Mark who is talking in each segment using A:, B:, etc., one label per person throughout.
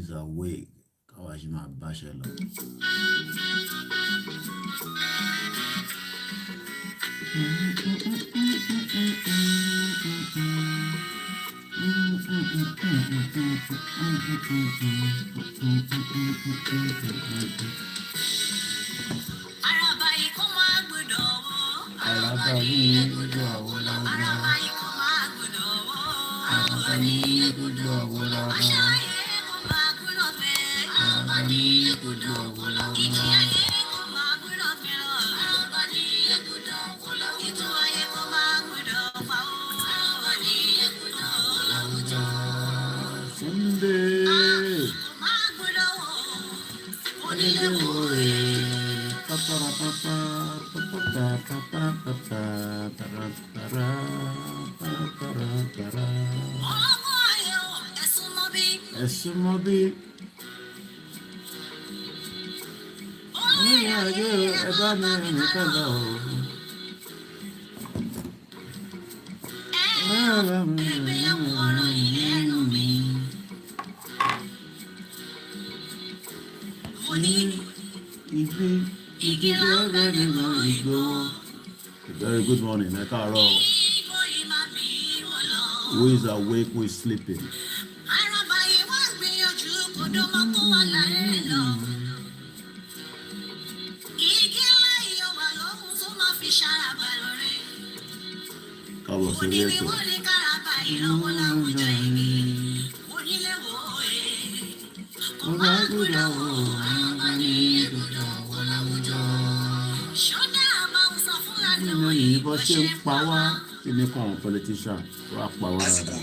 A: is awake. Kawashima Bashelo. Esumobi. Very good morning, Ekaro. Who is awake, who is sleeping? Káàbọ̀ sórí ètò. Ìbọn ṣe ń pa wá kí ní kàn politician wá pa wá dáadáa.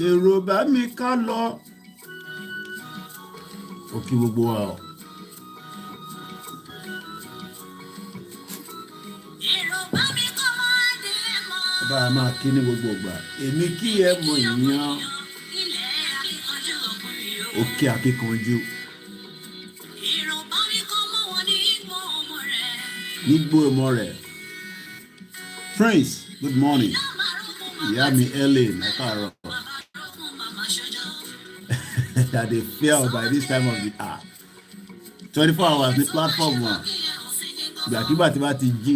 A: Èrò bá mi ká lọ. Ó kí gbogbo wa o. Bá a máa kí ní gbogbo ìgbà. Èmi kí ẹ mọ ìyàn. Òkè akíkanjú. Nígbó ọmọ rẹ̀. Prince, good morning. Ìyá mi Ellen, ẹ káàárọ̀. That they fail by this time of the hour. 24 hours ní platform wọn. Ìgbàkígbà tí bá ti jí,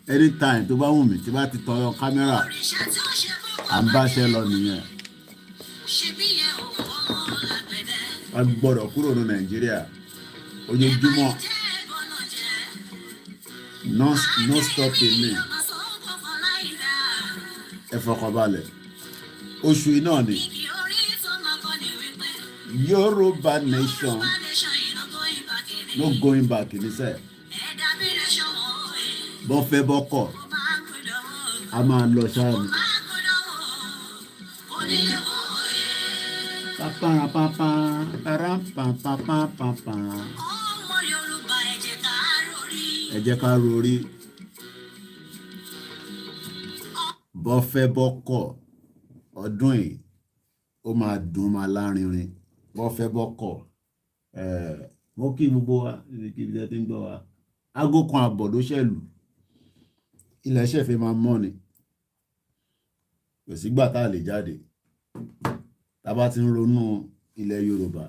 A: anytime tó bá wù mí, tí bá ti tọyọ kámẹ́rà, à ń báṣẹ́ lọ nìyẹn. A gbọ́dọ̀ kúrò ní Nàìjíríà. Ojoojúmọ́. No stopping me. Ẹ fọkànbalẹ̀. Oṣù iná ni. Yoruba nation. No going back in this. Bọ́ fẹ́ bọ́ kọ̀. A máa lọ ṣáà ni. Ẹ jẹ́ ká rorí. Bọ́ fẹ́ bọ́ kọ̀. Ọdún yìí ó máa dùn máa lárinrin. Bọ́ fẹ́ bọ́ kọ̀. Mo kí gbogbo wa níbi tí ń gbọ́ wa. Aago kan àbọ̀ ló ṣẹ̀lù. Ilẹ̀ ṣẹ̀fẹ̀ máa mọ́ ni. Kò sígbà tá a lè jáde. Tá bá ti ń ronú ilẹ̀ Yorùbá.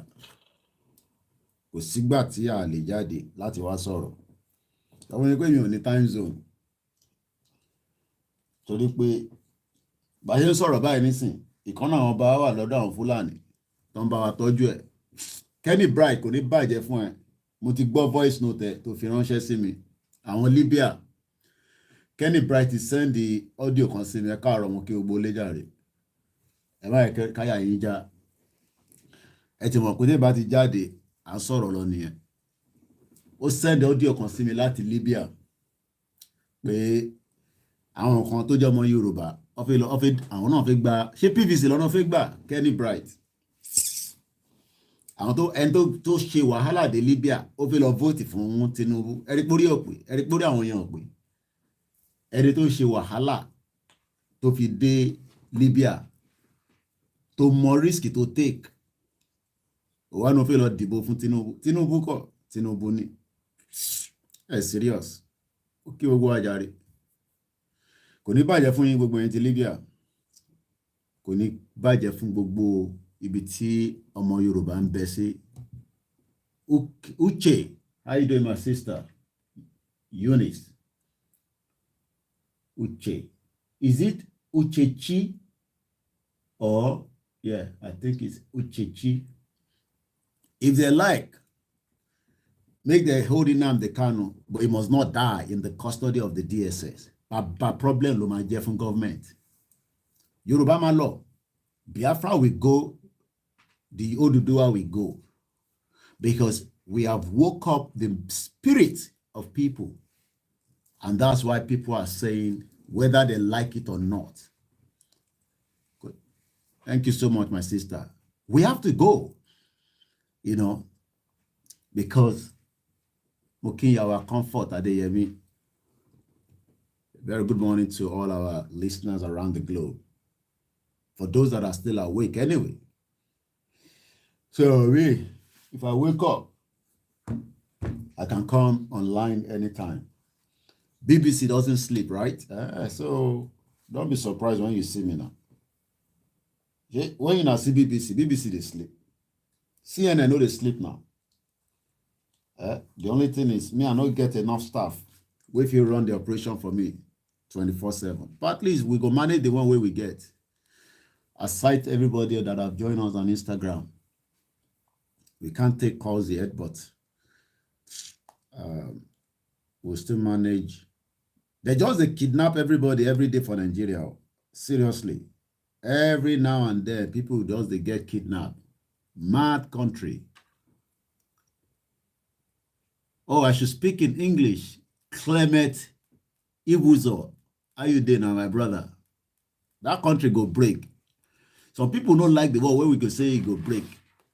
A: Kò sígbà tí a lè jáde láti wá sọ̀rọ̀. Àwọn ẹni pé mi ò ní time zone. Torí pé bá ṣe ń sọ̀rọ̀ báyìí nísìn, ìkan náà àwọn bá wà lọ́dọ̀ àwọn Fúlàní tó ń bá wa tọ́jú ẹ̀. Kenny Bright kò ní bàjẹ́ fún ẹ. Mo ti gbọ́ voice note ẹ tó fi ránṣẹ́ sí mi. Àwọn Libya. Kenny Bright ti send audio kan sí mi, ẹ káàárọ̀ mo kí gbogbo lé jàre. Ẹ má yẹ káyà yín já. Ẹ ti mọ̀ pé tí bá ti jáde à ń sọ̀rọ̀ lọ nìyẹn. Ó send audio kan sí mi láti Libya pé àwọn kan tó jẹ́ ọmọ Yorùbá àwọn náà fẹ́ gba ṣé PVC lọ́nà fẹ́ gbà Kenny Bright. àwọn tó ṣe wàhálà dé Libya ó fẹ́ lọ vote fún Tinubu ẹ̀rí pórí àwọn èèyàn òpè ẹni tó ṣe wàhálà tó fi dé Libya tó mọ risk tó take òwà náà fẹ́ lọ dìbò fún Tinubu ní serious ó kí gbogbo àjàre kò ní bàjẹ́ fún yín gbogbo ẹ̀yin ti Libya kò ní bàjẹ́ fún gbogbo ibi tí ọmọ Yorùbá ń bẹ sí. Uche, how you doing my sister? Eunice. Uche. Is it Uchechi? Or, yeah, I think it's Uchechi. If they like, make the holding Nnamdi Kanu, but he must not die in the custody of the DSS. But problem ló máa jẹ́ fún government. Yoruba máa lọ. Biafra will go, the Oduduwa will go. Because we have woke up the spirit of people. And that's why people are saying whether they like it or not. Good. Thank you so much, my sister. We have to go, you know, because Moki, our comfort, Adeyemi. Very good morning to all our listeners around the globe. For those that are still awake anyway. So if I wake up, I can come online anytime. BBC doesn't sleep, right? So don't be surprised when you see me now. When you see BBC they sleep. CNN know they sleep now. The only thing is, me, I don't get enough staff. If you run the operation for me 24/7. But at least we go manage the one way we get. I cite everybody that have joined us on Instagram. We can't take calls yet, but we'll still manage. They kidnap everybody every day for Nigeria. Seriously. Every now and then, people they get kidnapped. Mad country. Oh, I should speak in English. Clement Ibuzo. How you doing now, my brother? That country go break. Some people don't like the word where we could say it go break.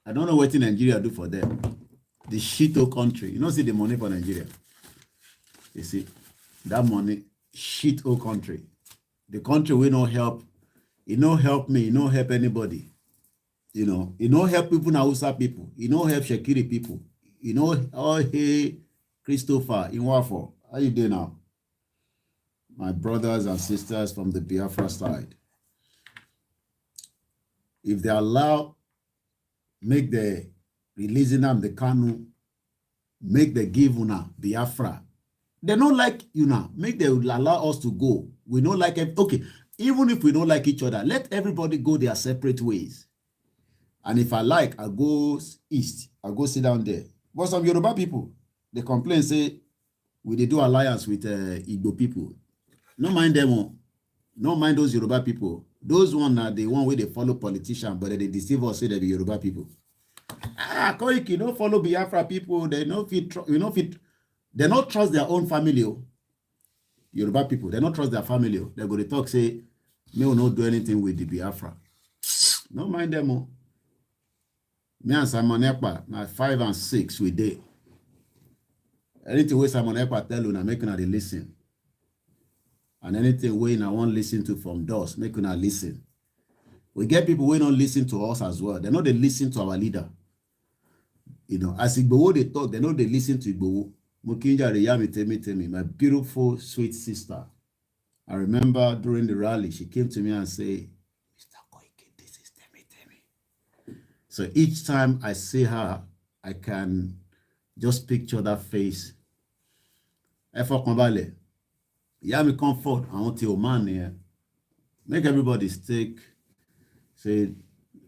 A: I don't know what in Nigeria do for them. The shito country. You don't see the money for Nigeria. You see, that money, shito country. The country will not help. It don't help me. It don't help anybody. You know, it don't help people in Hausa people. It don't help Shekiri people. You know, oh, hey, Christopher, in Wafo. How you doing now? My brothers and sisters from the Biafra side. If they allow, make the releasing them the Kanu, make the give una Biafra. They don't like you now. Make them allow us to go. We don't like it. Okay, even if we don't like each other, let everybody go their separate ways. And if I like, I go east. I go sit down there. But some Yoruba people, they complain, say, we they do alliance with Igbo people. No mind them. No mind those Yoruba people. Those one are the one where they follow politicians, but they deceive us, say they be Yoruba people. Koiki, don't follow Biafra people. They don't they don't trust their own family. Yoruba people, they don't trust their family. They go to talk, say, me will not do anything with the Biafra. No mind them. Me and Simon Ekpa, na 5 and 6 we did. Anything where Simon Ekpa tell you, na make una dey listen. And anything where I won't listen to from those, make una listen. We get people who don't listen to us as well. They know they listen to our leader. You know, as Igbowo they talk, they know they listen to Igbowo. Mukinja Reyami Temi, my beautiful, sweet sister. I remember during the rally, she came to me and said, Mr. Koiki, this is Temi. So each time I see her, I can just picture that face. Efo Kombale. Yami comfort, I want to man here. Make everybody stick. Say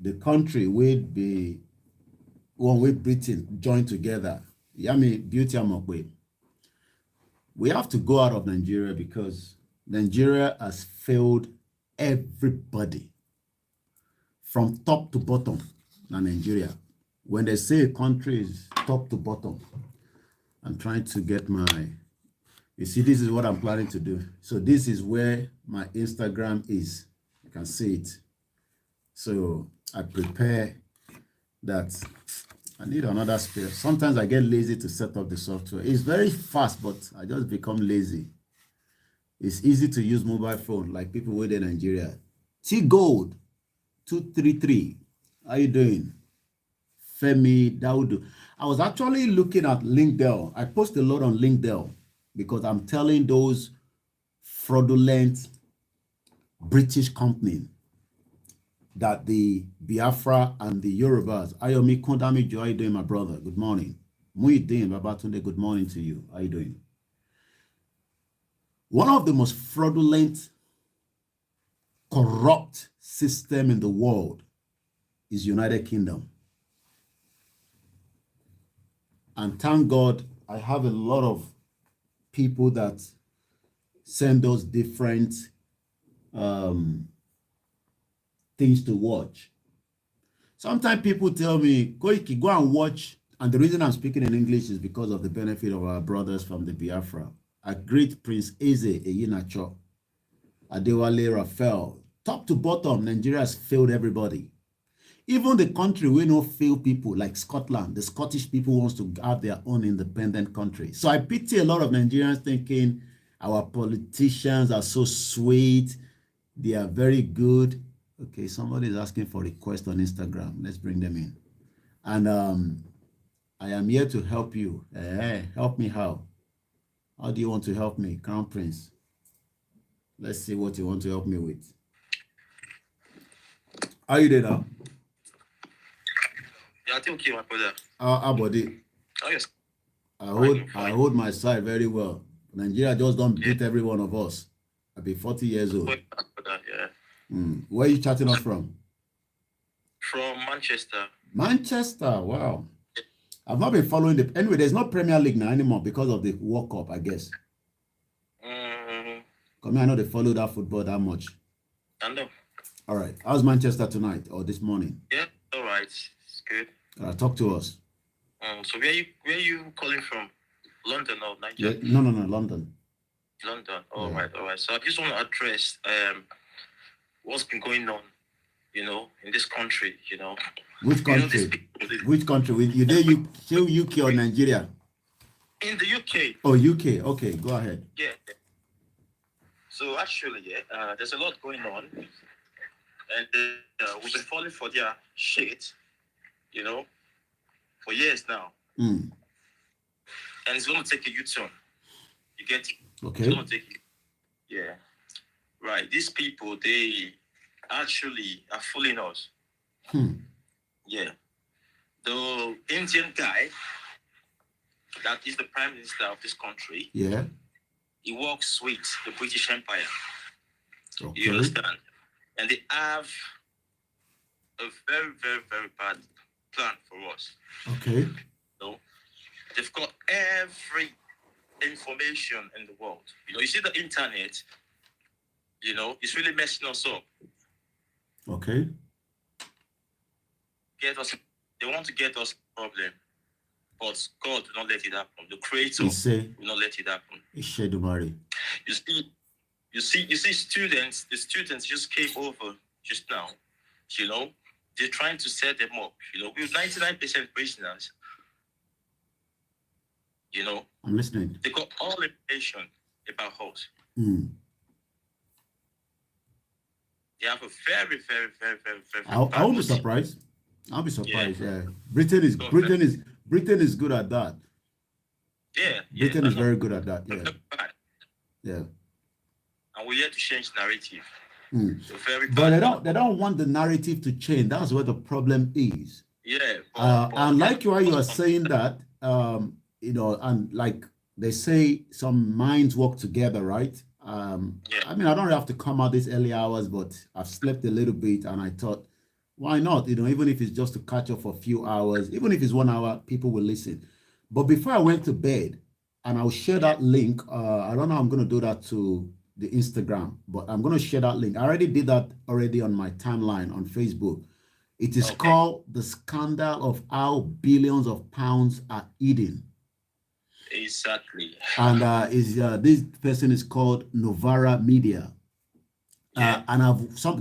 A: the country will be one way Britain join together. Yami beauty amokwe. We have to go out of Nigeria because Nigeria has failed everybody from top to bottom. Now Nigeria. When they say a country is top to bottom, I'm trying to get my. You see, this is what I'm planning to do. So this is where my Instagram is. You can see it. So I prepare that I need another spare. Sometimes I get lazy to set up the software. It's very fast, but I just become lazy. It's easy to use mobile phone, like people with in Nigeria. T Gold 233. How you doing? Femi Daudu. I was actually looking at LinkedIn. I post a lot on LinkedIn because I'm telling those fraudulent British companies that the Biafra and the Yorubas. Ayomi Kondami Jo, how you doing, my brother? Good morning. Muhyiddin Babatunde, good morning to you. How you doing? One of the most fraudulent, corrupt system in the world is United Kingdom. And thank God I have a lot of people that send those different things to watch. Sometimes people tell me, Koiki, go and watch. And the reason I'm speaking in English is because of the benefit of our brothers from the Biafra. A great Prince Eze Eyinacho, Adewale Raphael. Top to bottom, Nigeria has failed everybody. Even the country we no fail people like Scotland, the Scottish people wants to have their own independent country. So I pity a lot of Nigerians thinking our politicians are so sweet. They are very good. Okay, somebody is asking for a request on Instagram. Let's bring them in. And I am here to help you. Help me how? How do you want to help me, Crown Prince? Let's see what you want to help me with. How are you doing now?
B: Yeah, I think okay, my brother.
A: How about it?
B: Oh yes.
A: I hold my side very well. Nigeria just don't beat every one of us. I'll be 40 years old.
B: Yeah.
A: Where are you chatting us from?
B: From Manchester.
A: Manchester, wow. I've not been following the... Anyway, there's no Premier League now anymore because of the World Cup, I guess. Come here, I know they follow that football that much.
B: I know.
A: All right. How's Manchester tonight or this morning?
B: Yeah, all right. It's good.
A: Talk to us.
B: So where are you calling from? London or Nigeria?
A: Yeah, no, London.
B: London. All right. So I just want to address what's been going on, in this country,
A: Which country? Which country? You there UK or Nigeria?
B: In the UK.
A: Oh, UK. Okay, go ahead.
B: Yeah. So actually, there's a lot going on, and we've been falling for their shit, for years now. And it's going to take a U-turn. You get it?
A: Okay.
B: It's going to take it. Yeah. Right. These people, they actually are fooling us. Yeah. The Indian guy that is the prime minister of this country.
A: Yeah.
B: He works with the British Empire.
A: Okay.
B: You understand? And they have a very, very, very bad plan for us.
A: Okay.
B: They've got every information in the world. You see the internet, it's really messing us up.
A: Okay.
B: They want to get us a problem, but God will not let it happen. The Creator will not let it happen. You see students, the students just came over just now, they're trying to set them up, with 99% prisoners.
A: I'm listening.
B: They got all information about us. They have a very, very, very, very, very.
A: I won't be surprised. I'll be surprised. Yeah. Britain is good at that.
B: Yeah.
A: Britain is very good at that. Yeah. Yeah.
B: And we're here to change the narrative.
A: But they don't want the narrative to change. That's where the problem is.
B: Yeah.
A: And like why you are saying that, and like they say some minds work together, right? I mean, I don't really have to come out these early hours, but I've slept a little bit and I thought, why not? Even if it's just to catch up for a few hours, even if it's 1 hour, people will listen. But before I went to bed, and I'll share that link, I don't know how I'm going to do that to the Instagram, but I'm going to share that link. I already did that on my timeline on Facebook. It is called The Scandal of How Billions of Pounds Are Eaten.
B: Exactly.
A: And this person is called Novara Media. And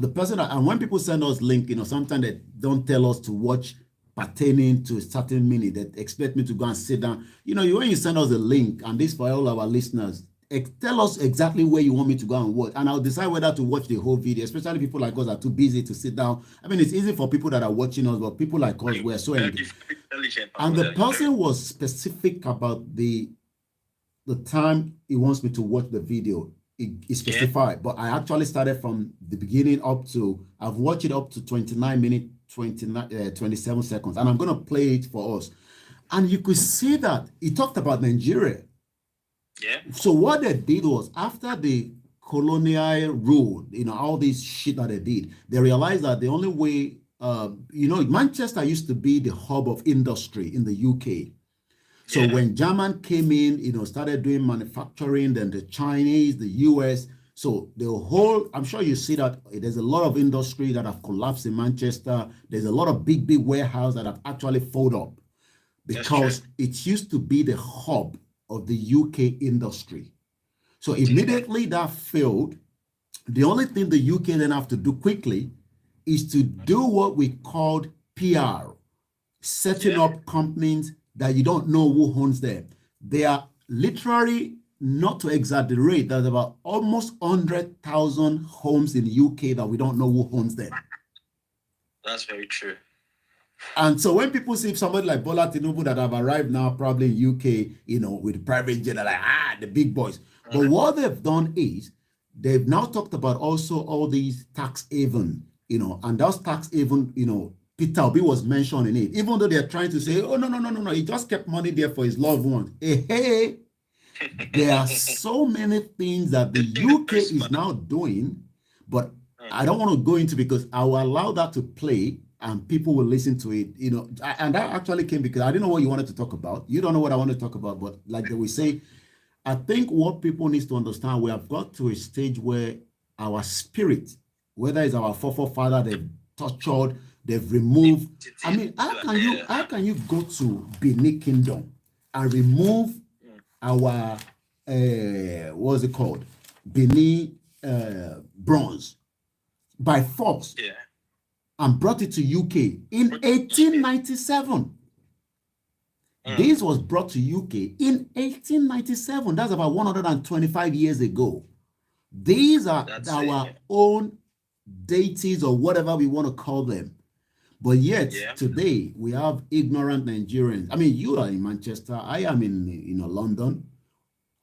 A: the person and when people send us link, sometimes they don't tell us to watch pertaining to a certain meaning. They expect me to go and sit down. You know, when you send us a link, and this for all our listeners, tell us exactly where you want me to go and watch, and I'll decide whether to watch the whole video. Especially people like us are too busy to sit down. I mean, it's easy for people that are watching us, but people like us, we're so engaged. And the person was specific about the time he wants me to watch the video. It specified, but I actually started from the beginning up to, I've watched it up to 29 minutes, 27 seconds, and I'm going to play it for us. And you could see that he talked about Nigeria.
B: Yeah.
A: So what they did was, after the colonial rule, you know, all this shit that they did, they realized that the only way, you know, Manchester used to be the hub of industry in the UK. So when German came in, you know, started doing manufacturing, then the Chinese, the US, so the whole, I'm sure you see that there's a lot of industry that have collapsed in Manchester. There's a lot of big warehouses that have actually folded up because it used to be the hub of the UK industry. So immediately that failed, the only thing the UK then have to do quickly is to do what we called PR, setting up companies that you don't know who owns them. They are literally, not to exaggerate, there's about almost 100,000 homes in the UK that we don't know who owns them.
B: That's very true.
A: And so when people see somebody like Bola Tinubu that have arrived now probably in UK, you know, with private jet, like, the big boys. But what they've done is they've now talked about also all these tax haven, you know, and those tax haven, you know, Peter Obi was mentioned in it, even though they're trying to say, oh, no, he just kept money there for his loved ones. Hey, there are so many things that the UK is now doing, but I don't want to go into, because I will allow that to play and people will listen to it, you know. And that actually came because I didn't know what you wanted to talk about. You don't know what I want to talk about, but like they will say, I think what people need to understand, we have got to a stage where our spirit, whether it's our forefather, they've tortured, they've removed. I mean, how can you go to Benin Kingdom and remove our what's it called? Benin bronze by force and brought it to UK in 1897. This was brought to UK in 1897. That's about 125 years ago. These are our own deities or whatever we want to call them. But yet today we have ignorant Nigerians. I mean, you are in Manchester. I am in London.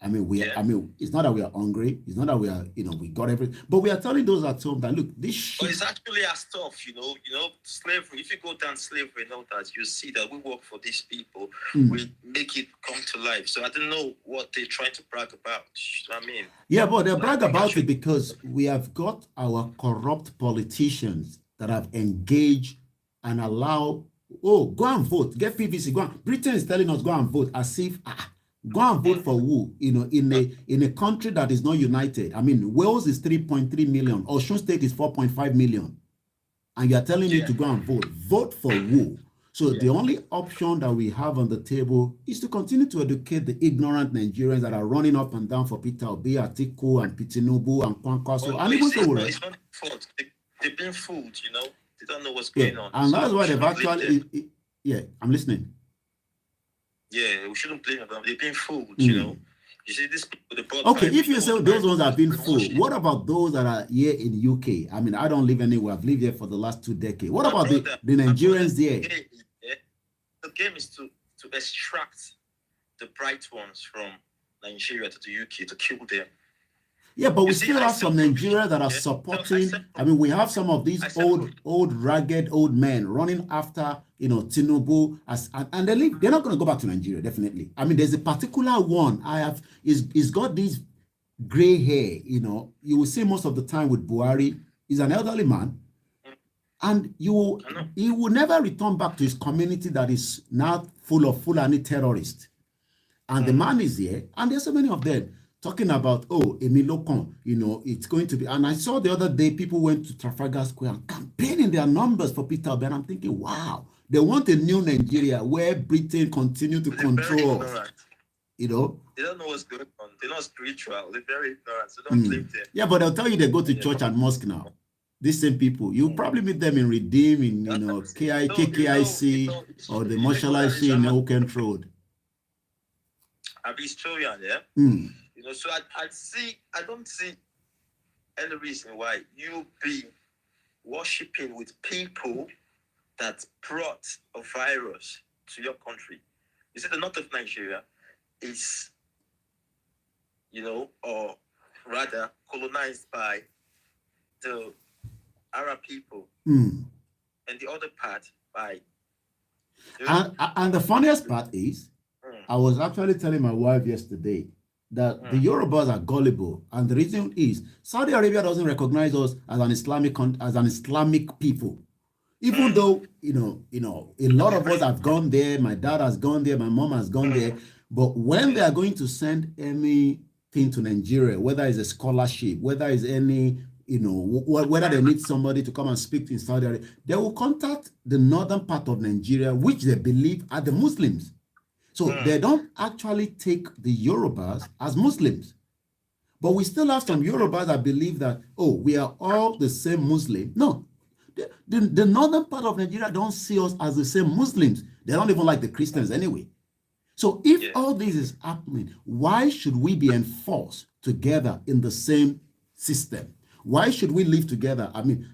A: I mean, I mean, it's not that we are hungry. It's not that we are, you know, we got everything. But we are telling those at home that, look, this shit.
B: But it's actually our stuff, you know, slavery. If you go down slavery and all that, you see that we work for these people. We make it come to life. So I don't know what they're trying to brag about. I mean.
A: Yeah, but they brag about it because we have got our corrupt politicians that have engaged and allow, go and vote, get PVC, go on. Britain is telling us go and vote as if, go and vote for who? You know, in a country that is not united. I mean, Wales is 3.3 million. Osun State is 4.5 million. And you're telling me to go and vote. Vote for who? So the only option that we have on the table is to continue to educate the ignorant Nigerians that are running up and down for Peter Obi, Atiku, and Tinubu, and Kwankwaso. And even so,
B: it's not fault. They've been fooled, you know. They don't know what's going on.
A: And that's why they've actually, I'm listening.
B: Yeah, we shouldn't blame them. They've been fooled, you know. You see, these people,
A: okay, if you say those ones have been fooled, what about those that are here in UK? I mean, I don't live anywhere. I've lived here for the last 2 decades. What about the Nigerians there?
B: The game is to extract the bright ones from Nigeria to the UK, to kill them.
A: Yeah, but we still have some Nigeria that are supporting. I mean, we have some of these old ragged old men running after, you know, Tinubu, and they're not going to go back to Nigeria, definitely. I mean, there's a particular one he's got this gray hair, you know. You will see most of the time with Buhari. He's an elderly man, and he will never return back to his community that is now full of Fulani terrorists. And the man is here, and there's so many of them talking about, Emilokon, you know, it's going to be. And I saw the other day people went to Trafalgar Square and campaigning their numbers for Peter Obi. And I'm thinking, wow, they want a new Nigeria where Britain continue to control us. You know?
B: They don't know what's going on. They're not spiritual. They're very ignorant. So don't blame them.
A: Yeah, but they'll tell you they go to church and mosque now. These same people, you'll probably meet them in Redeem, in KKIC, or the Marshall IC in Oak Kent Road.
B: I'm historian, yeah. So I don't see any reason why you be worshipping with people that brought a virus to your country. You see, the north of Nigeria is, or rather colonized by the Arab people, and the other part by.
A: And the funniest part is, I was actually telling my wife yesterday that the Yorubas are gullible, and the reason is Saudi Arabia doesn't recognize us as an Islamic people, even though a lot of us have gone there. My dad has gone there, my mom has gone there, but when they are going to send anything to Nigeria, whether it's a scholarship, whether it's any whether they need somebody to come and speak in Saudi Arabia, they will contact the northern part of Nigeria, which they believe are the Muslims. So they don't actually take the Yorubas as Muslims. But we still have some Yorubas that believe that, we are all the same Muslim. No, the northern part of Nigeria don't see us as the same Muslims. They don't even like the Christians anyway. So if all this is happening, why should we be enforced together in the same system? Why should we live together? I mean,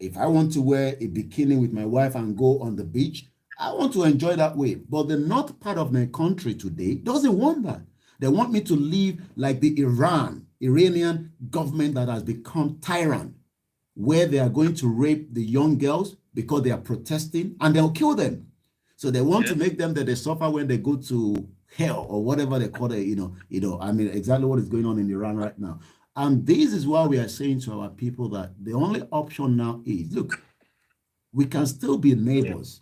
A: if I want to wear a bikini with my wife and go on the beach, I want to enjoy that way. But the north part of my country today doesn't want that. They want me to live like the Iranian government that has become tyrant, where they are going to rape the young girls because they are protesting, and they'll kill them. So they want to make them that they suffer when they go to hell or whatever they call it, I mean, exactly what is going on in Iran right now. And this is why we are saying to our people that the only option now is, look, we can still be neighbors.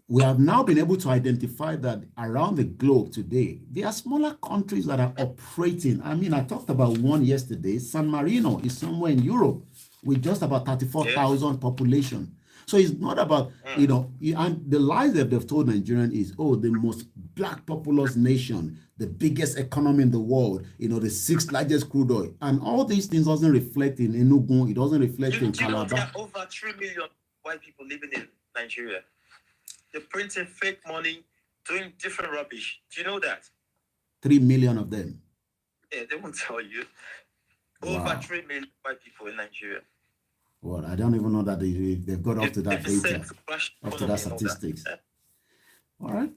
A: We have now been able to identify that around the globe today, there are smaller countries that are operating. I mean, I talked about one yesterday. San Marino is somewhere in Europe with just about 34,000 population. So it's not about, and the lies that they've told Nigerians is, the most black populous nation, the biggest economy in the world, the sixth largest crude oil. And all these things doesn't reflect in Enugu, it doesn't reflect in Calabar.
B: There are over 3 million white people living in Nigeria. They're printing fake money, doing different rubbish. Do you know that?
A: 3 million of them.
B: Yeah, they won't tell you. Over 3 million white people in Nigeria.
A: Well, I don't even know that they've got up to that data, up to that statistics. All right.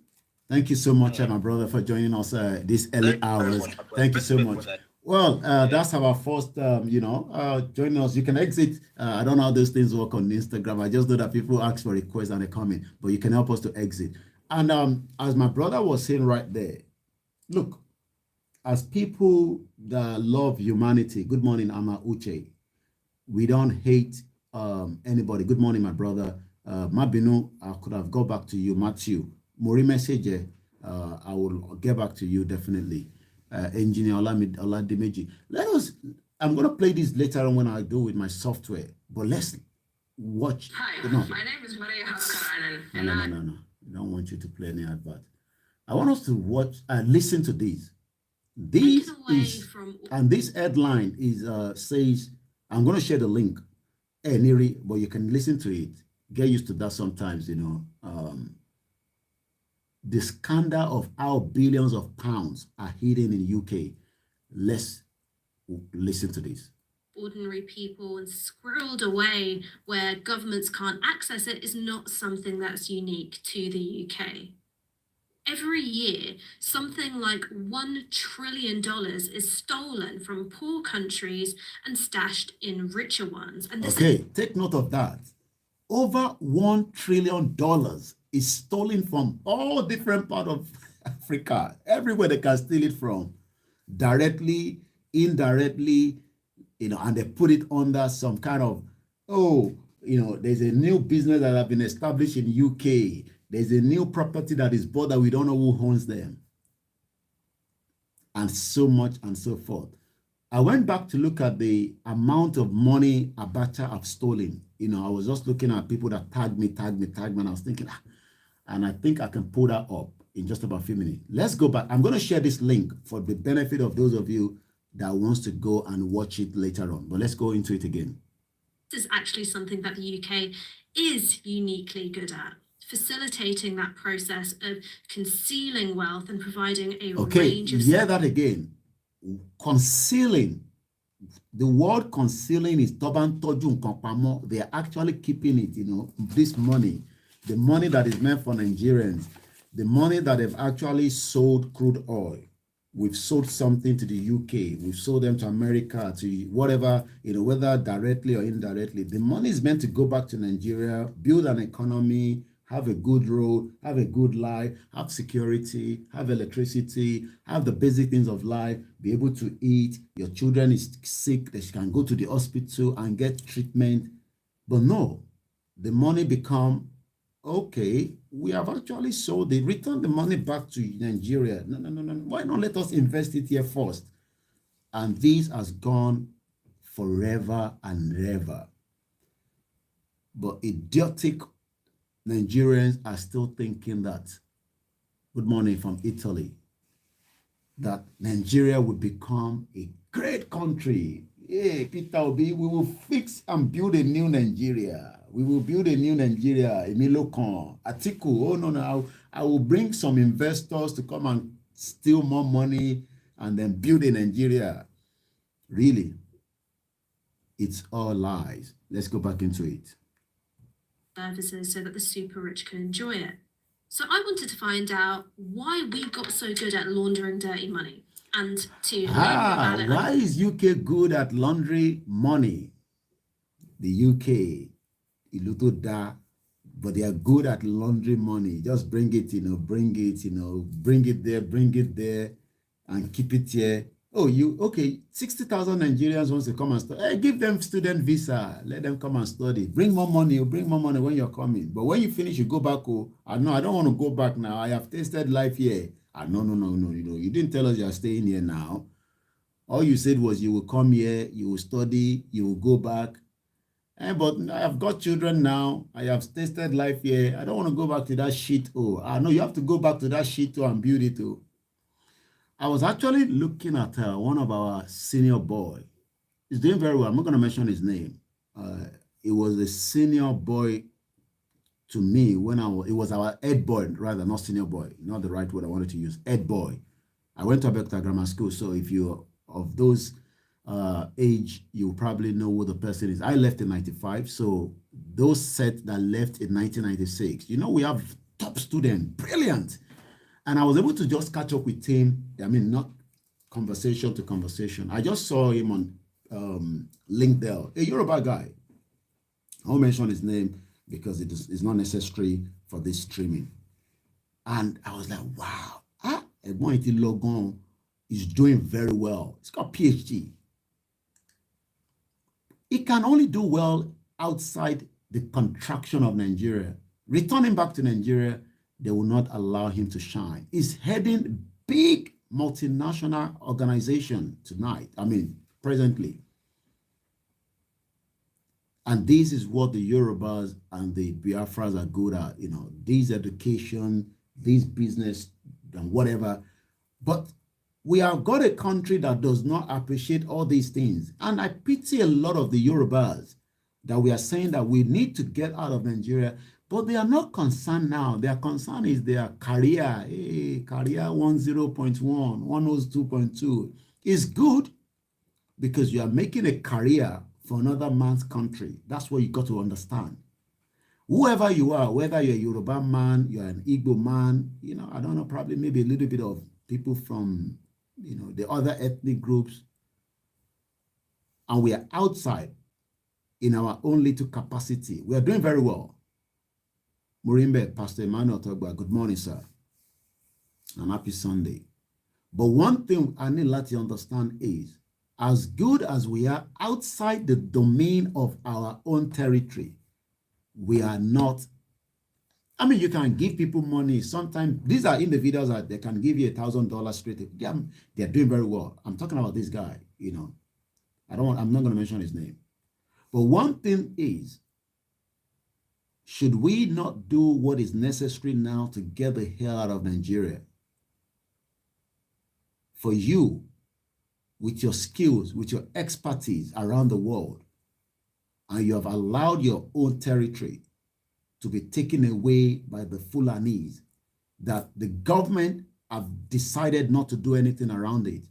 A: Thank you so much, my brother, for joining us these early hours. Thank you so much. Well, that's our first, join us. You can exit. I don't know how those things work on Instagram. I just know that people ask for requests and they come in, but you can help us to exit. And as my brother was saying right there, look, as people that love humanity, good morning, Ama Uche. We don't hate anybody. Good morning, my brother. Mabino, I could have got back to you. Matthew, Mori message, I will get back to you definitely. Engineer Oladimeji. I'm going to play this later on when I do with my software, but let's watch.
C: Hi, my name is Maria Haskarainen.
A: No. I don't want you to play any advert. I want us to watch and listen to this. And this headline is says, I'm going to share the link, Neri, but you can listen to it. Get used to that sometimes, the scandal of how billions of pounds are hidden in UK. Let's listen to this.
C: Ordinary people and squirreled away where governments can't access it is not something that's unique to the UK. Every year, something like $1 trillion is stolen from poor countries and stashed in richer ones. And
A: take note of that. Over $1 trillion is stolen from all different parts of Africa. Everywhere they can steal it from, directly, indirectly, and they put it under some kind of, there's a new business that has been established in UK. There's a new property that is bought that we don't know who owns them. And so much and so forth. I went back to look at the amount of money Abacha have stolen. I was just looking at people that tagged me, and I was thinking, and I think I can pull that up in just about a few minutes. Let's go back. I'm going to share this link for the benefit of those of you that wants to go and watch it later on. But let's go into it again.
C: To is actually something that the UK is uniquely good at. Facilitating that process of concealing wealth and providing a range of...
A: hear that again. Concealing. The word concealing is toban toju nkan pamo. They are actually keeping it, this money, the money that is meant for Nigerians, the money that have actually sold crude oil. We've sold something to the UK. We've sold them to America, to whatever, whether directly or indirectly. The money is meant to go back to Nigeria, build an economy, have a good road, have a good life, have security, have electricity, have the basic things of life, be able to eat. Your children is sick, they can go to the hospital and get treatment. But no, the money become, okay, we have actually sold, they return the money back to Nigeria. No. Why not let us invest it here first? And this has gone forever and ever. But idiotic Nigerians are still thinking that, good morning from Italy, that Nigeria will become a great country. Hey, Peter Obi, we will fix and build a new Nigeria. We will build a new Nigeria. Emilokan, Atiku, oh no, I will bring some investors to come and steal more money and then build a Nigeria. Really, it's all lies. Let's go back into it.
C: Services so that the super rich can enjoy it. So I wanted to find out why we got so good at laundering dirty money and to learn about it.
A: Why is UK good at laundering money? The UK, but they are good at laundering money. Just bring it, bring it there, and keep it here. Oh, 60,000 Nigerians wants to come and study. Hey, give them student visa. Let them come and study. Bring more money when you're coming. But when you finish, you go back. Oh, no, I don't want to go back now. I have tasted life here. No. You didn't tell us you're staying here now. All you said was you will come here, you will study, you will go back. But I have got children now. I have tasted life here. I don't want to go back to that shit. Oh, no, you have to go back to that shit too and build it too. I was actually looking at one of our senior boy. He's doing very well. I'm not going to mention his name. It was a senior boy to me when it was our head boy, rather, not senior boy. Not the right word I wanted to use. Head boy. I went to Abekta Grammar School, so if you're of those age, you probably know who the person is. I left in 95, so those set that left in 1996, we have top student, brilliant. And I was able to just catch up with him. I mean, not conversation to conversation. I just saw him on LinkedIn, a Yoruba guy. I won't mention his name because it's not necessary for this streaming. And I was like, wow, Egbon Logon is doing very well. He's got PhD. He can only do well outside the contraction of Nigeria. Returning back to Nigeria, they will not allow him to shine. He's heading big multinational organization presently. And this is what the Yorubas and the Biafras are good at, this education, this business, and whatever. But we have got a country that does not appreciate all these things. And I pity a lot of the Yorubas that we are saying that we need to get out of Nigeria. But they are not concerned now. Their concern is their career. Hey, career 10.1, 102.2 is good because you are making a career for another man's country. That's what you got to understand. Whoever you are, whether you're a Yoruba man, you're an Igbo man, I don't know, probably maybe a little bit of people from, the other ethnic groups. And we are outside in our own little capacity. We are doing very well. Murimbe, Pastor Emmanuel Togba, good morning, sir. And happy Sunday. But one thing I need to let you understand is, as good as we are outside the domain of our own territory, we are not. I mean, you can give people money. Sometimes these are individuals that they can give you $1,000 straight. They're doing very well. I'm talking about this guy, I'm not going to mention his name. But one thing is, should we not do what is necessary now to get the hell out of Nigeria? For you, with your skills, with your expertise around the world, and you have allowed your own territory to be taken away by the Fulanis, that the government have decided not to do anything around it,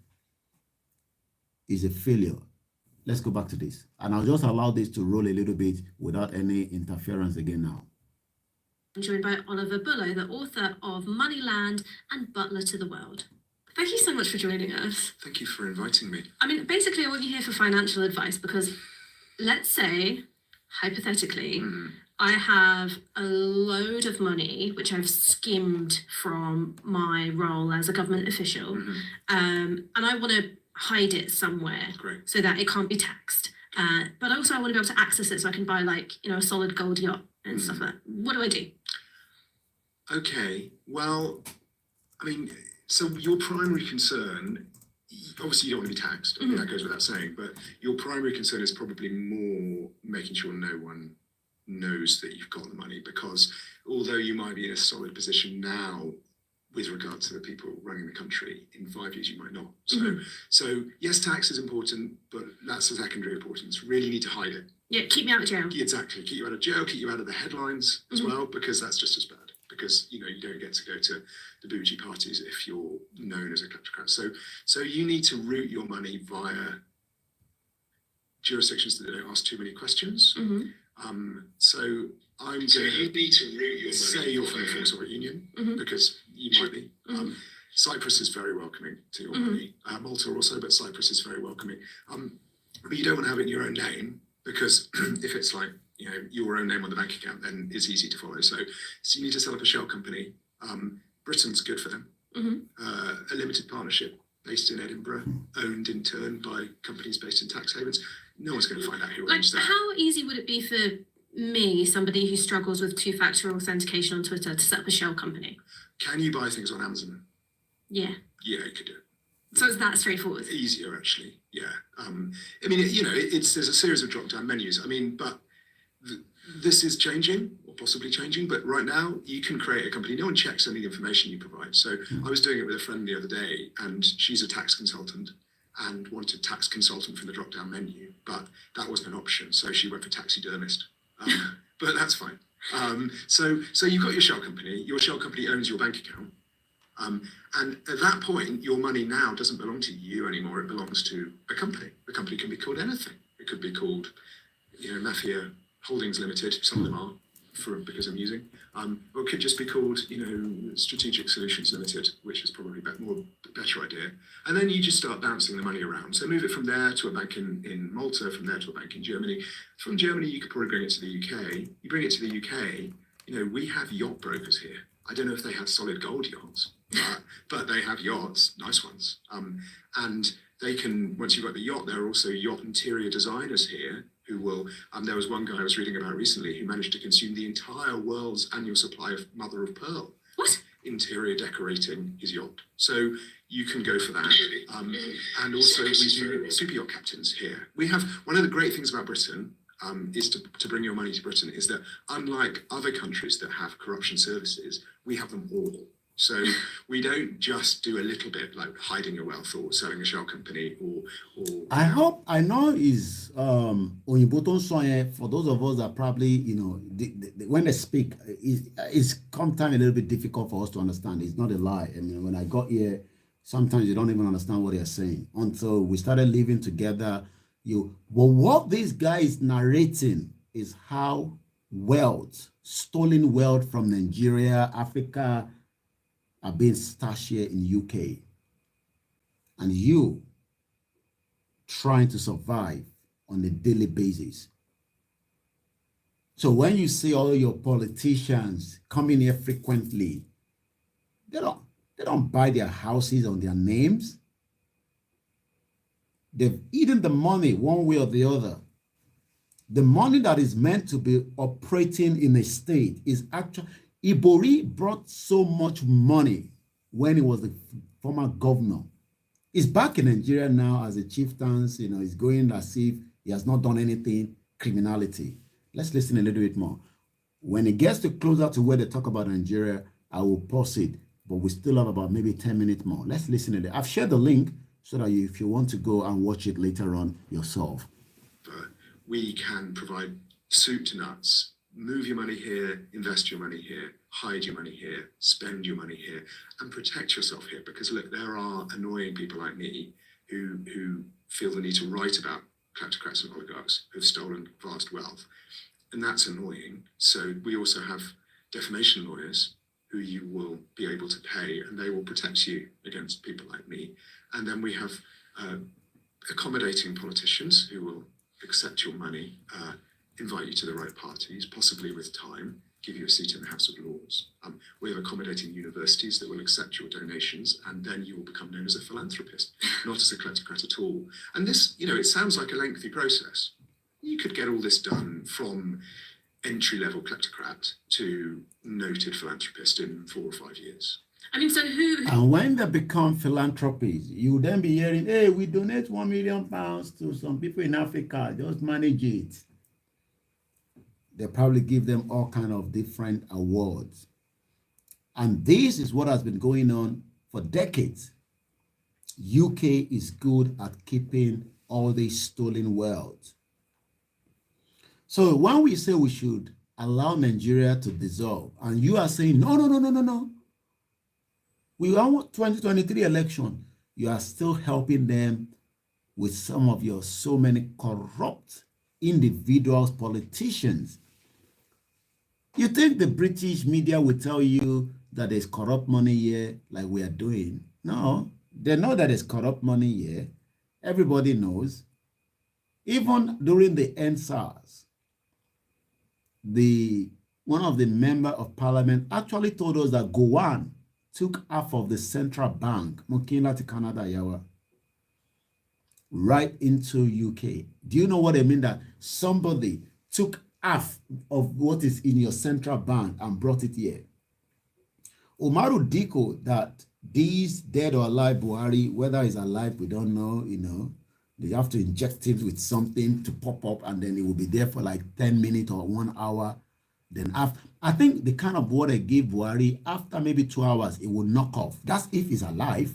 A: is a failure. Let's go back to this. And I'll just allow this to roll a little bit without any interference again now.
C: I'm joined by Oliver Bullough, the author of Moneyland and Butler to the World. Thank you so much for joining us.
D: Thank you for inviting me.
C: I mean, basically, I want you here for financial advice because let's say, hypothetically, I have a load of money which I've skimmed from my role as a government official, and I want to hide it somewhere so that it can't be taxed. But also I want to be able to access it so I can buy a solid gold yacht and stuff like that. What do I do?
D: Okay, well, I mean, so your primary concern, obviously you don't want to be taxed, I mean, that goes without saying, but your primary concern is probably more making sure no one knows that you've got the money, because although you might be in a solid position now with regard to the people running the country, in 5 years you might not. So yes, tax is important, but that's a secondary importance. Really need to hide it.
C: Yeah, keep me out of jail.
D: Exactly, keep you out of jail, keep you out of the headlines as well, because that's just as bad. Because you don't get to go to the bougie parties if you're known as a kleptocrat. So you need to route your money via jurisdictions that don't ask too many questions. So I'm going to need to route your money. Say you're from the Soviet Union, because you might be. Cyprus is very welcoming to your money. Malta also, but Cyprus is very welcoming. But you don't want to have it in your own name, because if it's like your own name on the bank account, then it's easy to follow. So you need to set up a shell company. Britain's good for them. A limited partnership based in Edinburgh, owned in turn by companies based in tax havens. No one's going to find out who owns that.
C: How easy would it be for me, somebody who struggles with two-factor authentication on Twitter, to set up a shell company?
D: Can you buy things on Amazon?
C: Yeah.
D: Yeah, you could do it.
C: So it's that straightforward?
D: Easier, actually. Yeah. I mean, there's a series of drop-down menus. I mean, but this is changing, or possibly changing, but right now you can create a company. No one checks any information you provide. So I was doing it with a friend the other day, and she's a tax consultant and wanted tax consultant from the drop-down menu, but that wasn't an option. So she went for taxidermist, but that's fine. So you've got your shell company. Your shell company owns your bank account. And at that point, your money now doesn't belong to you anymore. It belongs to a company. The company can be called anything. It could be called, Mafia Holdings Limited. Some of them are, because I'm using. Or it could just be called, Strategic Solutions Limited, which is probably a better idea. And then you just start bouncing the money around. So move it from there to a bank in Malta, from there to a bank in Germany. From Germany, you could probably bring it to the UK. You bring it to the UK, we have yacht brokers here. I don't know if they have solid gold yachts, but they have yachts, nice ones. And they can, once you've got the yacht, there are also yacht interior designers here who will, there was one guy I was reading about recently who managed to consume the entire world's annual supply of mother of pearl.
C: What?
D: Interior decorating his yacht. So you can go for that. And also we do super yacht captains here. We have, one of the great things about Britain is to bring your money to Britain is that unlike other countries that have corruption services, we have them all. So we don't just do a little bit like hiding your wealth or selling a shell company or
A: I know is Oyinbo Soye, for those of us that probably, when they speak, it's sometimes a little bit difficult for us to understand. It's not a lie. I mean, when I got here, sometimes you don't even understand what they're saying until we started living together. But what this guy is narrating is how stolen wealth from Nigeria, Africa, are being stashed here in UK, and you trying to survive on a daily basis. So when you see all your politicians coming here frequently, they don't buy their houses on their names. They've eaten the money one way or the other. The money that is meant to be operating in a state is actually, Ibori brought so much money when he was the former governor. He's back in Nigeria now as a chieftain. He's going as if he has not done anything, criminality. Let's listen a little bit more. When it gets closer to where they talk about Nigeria, I will pause it, but we still have about maybe 10 minutes more. Let's listen to it. I've shared the link so that if you want to go and watch it later on yourself.
D: we can provide soup to nuts, move your money here, invest your money here, hide your money here, spend your money here, and protect yourself here. Because look, there are annoying people like me who feel the need to write about kleptocrats and oligarchs who've stolen vast wealth. And that's annoying. So we also have defamation lawyers who you will be able to pay, and they will protect you against people like me. And then we have accommodating politicians who will accept your money, invite you to the right parties, possibly with time, give you a seat in the House of Lords. We have accommodating universities that will accept your donations, and then you will become known as a philanthropist, not as a kleptocrat at all. And this, it sounds like a lengthy process. You could get all this done from entry-level kleptocrat to noted philanthropist in 4 or 5 years.
C: I mean, so who?
A: And when they become philanthropists, you will then be hearing, hey, we donate £1 million to some people in Africa, just manage it. They probably give them all kind of different awards. And this is what has been going on for decades. UK is good at keeping all this stolen wealth. So when we say we should allow Nigeria to dissolve, and you are saying, no. We want 2023 election, you are still helping them with some of your so many corrupt individuals, politicians. You think the British media will tell you that there's corrupt money here like we are doing? No, they know that there's corrupt money here. Everybody knows. Even during the NSAS, one of the member of parliament actually told us that Gowon took half of the central bank, Mokina to Canada, Yawa, right into UK. Do you know what I mean? That somebody took half of what is in your central bank and brought it here. Umaru Diko, that these dead or alive Buhari, whether he's alive, we don't know, they have to inject him with something to pop up, and then it will be there for like 10 minutes or 1 hour. Then after, I think the kind of water gave Buhari, after maybe 2 hours, it will knock off. That's if he's alive.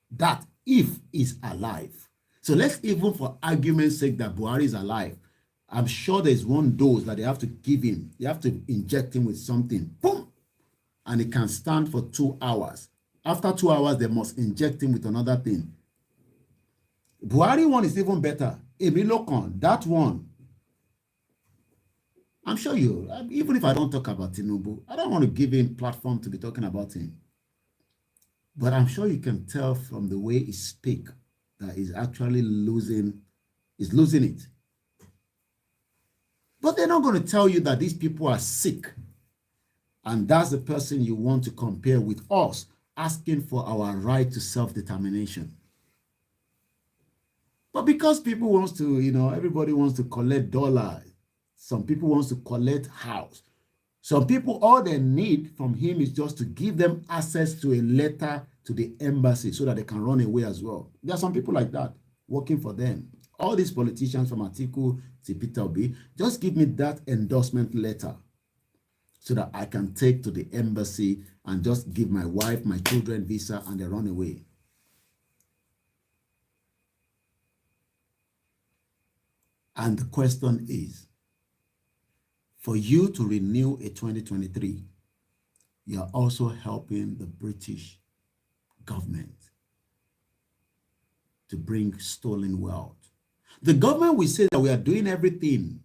A: That if he's alive. So let's, even for argument's sake, that Buhari is alive, I'm sure there's one dose that they have to give him. They have to inject him with something. Boom! And it can stand for 2 hours. After 2 hours, they must inject him with another thing. Buhari one is even better. Emilokon, that one. I'm sure you, even if I don't talk about Tinubu, I don't want to give him platform to be talking about him. But I'm sure you can tell from the way he speaks that he's actually losing it. But they're not going to tell you that these people are sick. And that's the person you want to compare with us, asking for our right to self-determination. But because people wants to, everybody wants to collect dollars. Some people wants to collect house. Some people, all they need from him is just to give them access to a letter to the embassy so that they can run away as well. There are some people like that working for them. All these politicians from Atiku to Peter Obi, just give me that endorsement letter so that I can take to the embassy and just give my wife, my children visa, and they run away. And the question is, for you to renew a 2023, you are also helping the British government to bring stolen wealth. The government will say that we are doing everything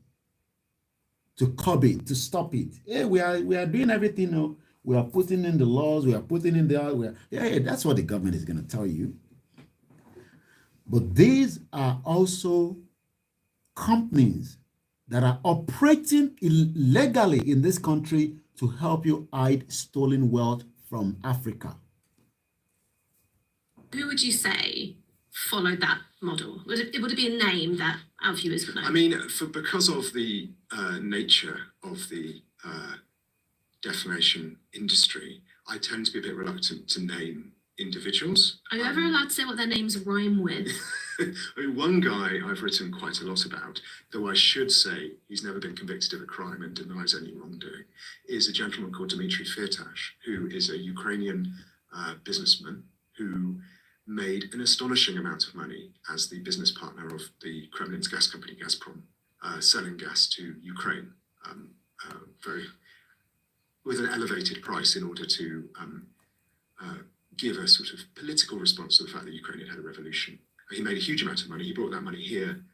A: to curb it, to stop it. Hey, we are doing everything. We are putting in the laws. We are putting in the. That's what the government is going to tell you. But these are also companies that are operating illegally in this country to help you hide stolen wealth from Africa.
C: Who would you say followed that model? Would it be a name that our viewers would know?
D: I mean, because of the nature of the defamation industry, I tend to be a bit reluctant to name individuals.
C: Are you ever allowed to say what their names rhyme with?
D: I mean, one guy I've written quite a lot about, though I should say he's never been convicted of a crime and denies any wrongdoing, is a gentleman called Dmitry Firtash, who is a Ukrainian businessman who made an astonishing amount of money as the business partner of the Kremlin's gas company Gazprom, selling gas to Ukraine very with an elevated price in order to give a sort of political response to the fact that Ukraine had had a revolution. He made a huge amount of money. He brought that money here.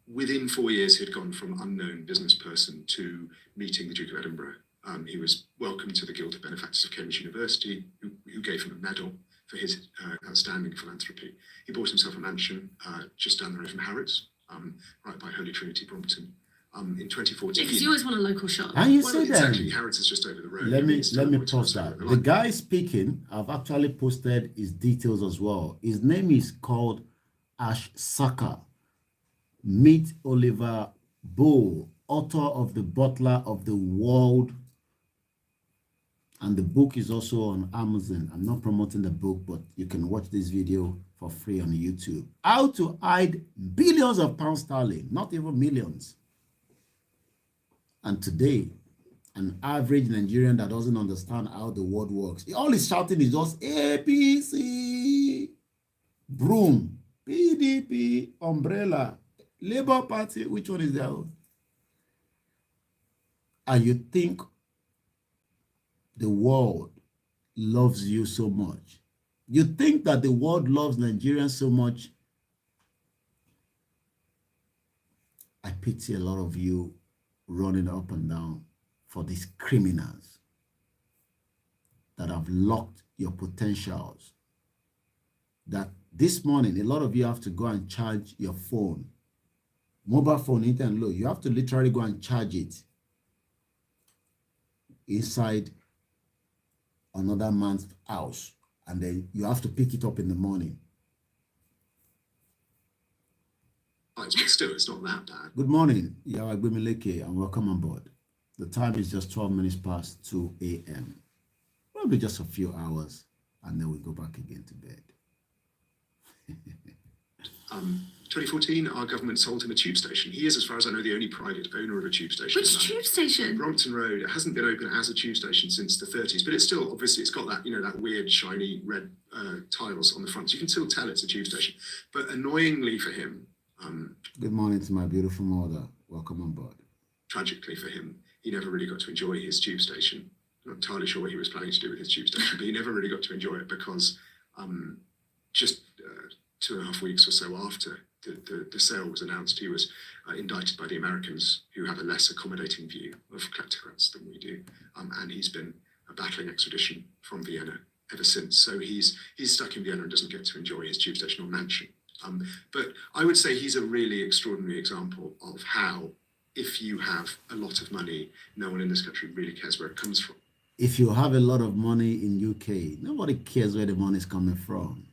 D: Within 4 years, he'd gone from unknown business person to meeting the Duke of Edinburgh. He was welcomed to the Guild of Benefactors of Cambridge University, who gave him a medal for his outstanding philanthropy. He bought himself a mansion just down the road from Harrods, right by Holy Trinity, Brompton. In 2014.
C: Because you always want a local shop.
A: And you
D: Well,
A: say that.
D: exactly, Harrods is just over the road.
A: Let me
D: It's
A: post that. The guy speaking, I've actually posted his details as well. His name is called Ash Saka. Meet Oliver Bow, author of The Butler of the World. And the book is also on Amazon. I'm not promoting the book, but you can watch this video for free on YouTube. How to hide billions of pounds sterling, not even millions. And today, an average Nigerian that doesn't understand how the world works, all he's shouting is just APC, broom, PDP, umbrella, Labour Party. Which one is that? And you think the world loves you so much. You think that the world loves Nigerians so much. I pity a lot of you running up and down for these criminals that have locked your potentials. That this morning, a lot of you have to go and charge your phone. Mobile phone, internet low. You have to literally go and charge it inside another man's house. And then you have to pick it up in the morning.
D: But still, it's not that bad.
A: Good morning, Yawa Gbemileke, and welcome on board. The time is just 12 minutes past 2 a.m. Probably just a few hours, and then we go back again to bed.
D: 2014, our government sold him a tube station. He is, as far as I know, the only private owner of a tube station.
C: Which tube station?
D: Brompton Road. It hasn't been open as a tube station since the 30s, but it's still, obviously, it's got that, that weird, shiny red tiles on the front. So you can still tell it's a tube station. But annoyingly for him,
A: good morning to my beautiful mother. Welcome on board.
D: Tragically for him, he never really got to enjoy his tube station. I'm not entirely sure what he was planning to do with his tube station, but he never really got to enjoy it because just 2.5 weeks or so after the sale was announced, he was indicted by the Americans, who have a less accommodating view of kleptocrats than we do, and he's been battling extradition from Vienna ever since. So he's stuck in Vienna and doesn't get to enjoy his tube station or mansion. But I would say he's a really extraordinary example of how, if you have a lot of money, no one in this country really cares where it comes from.
A: If you have a lot of money in UK, nobody cares where the money is coming from.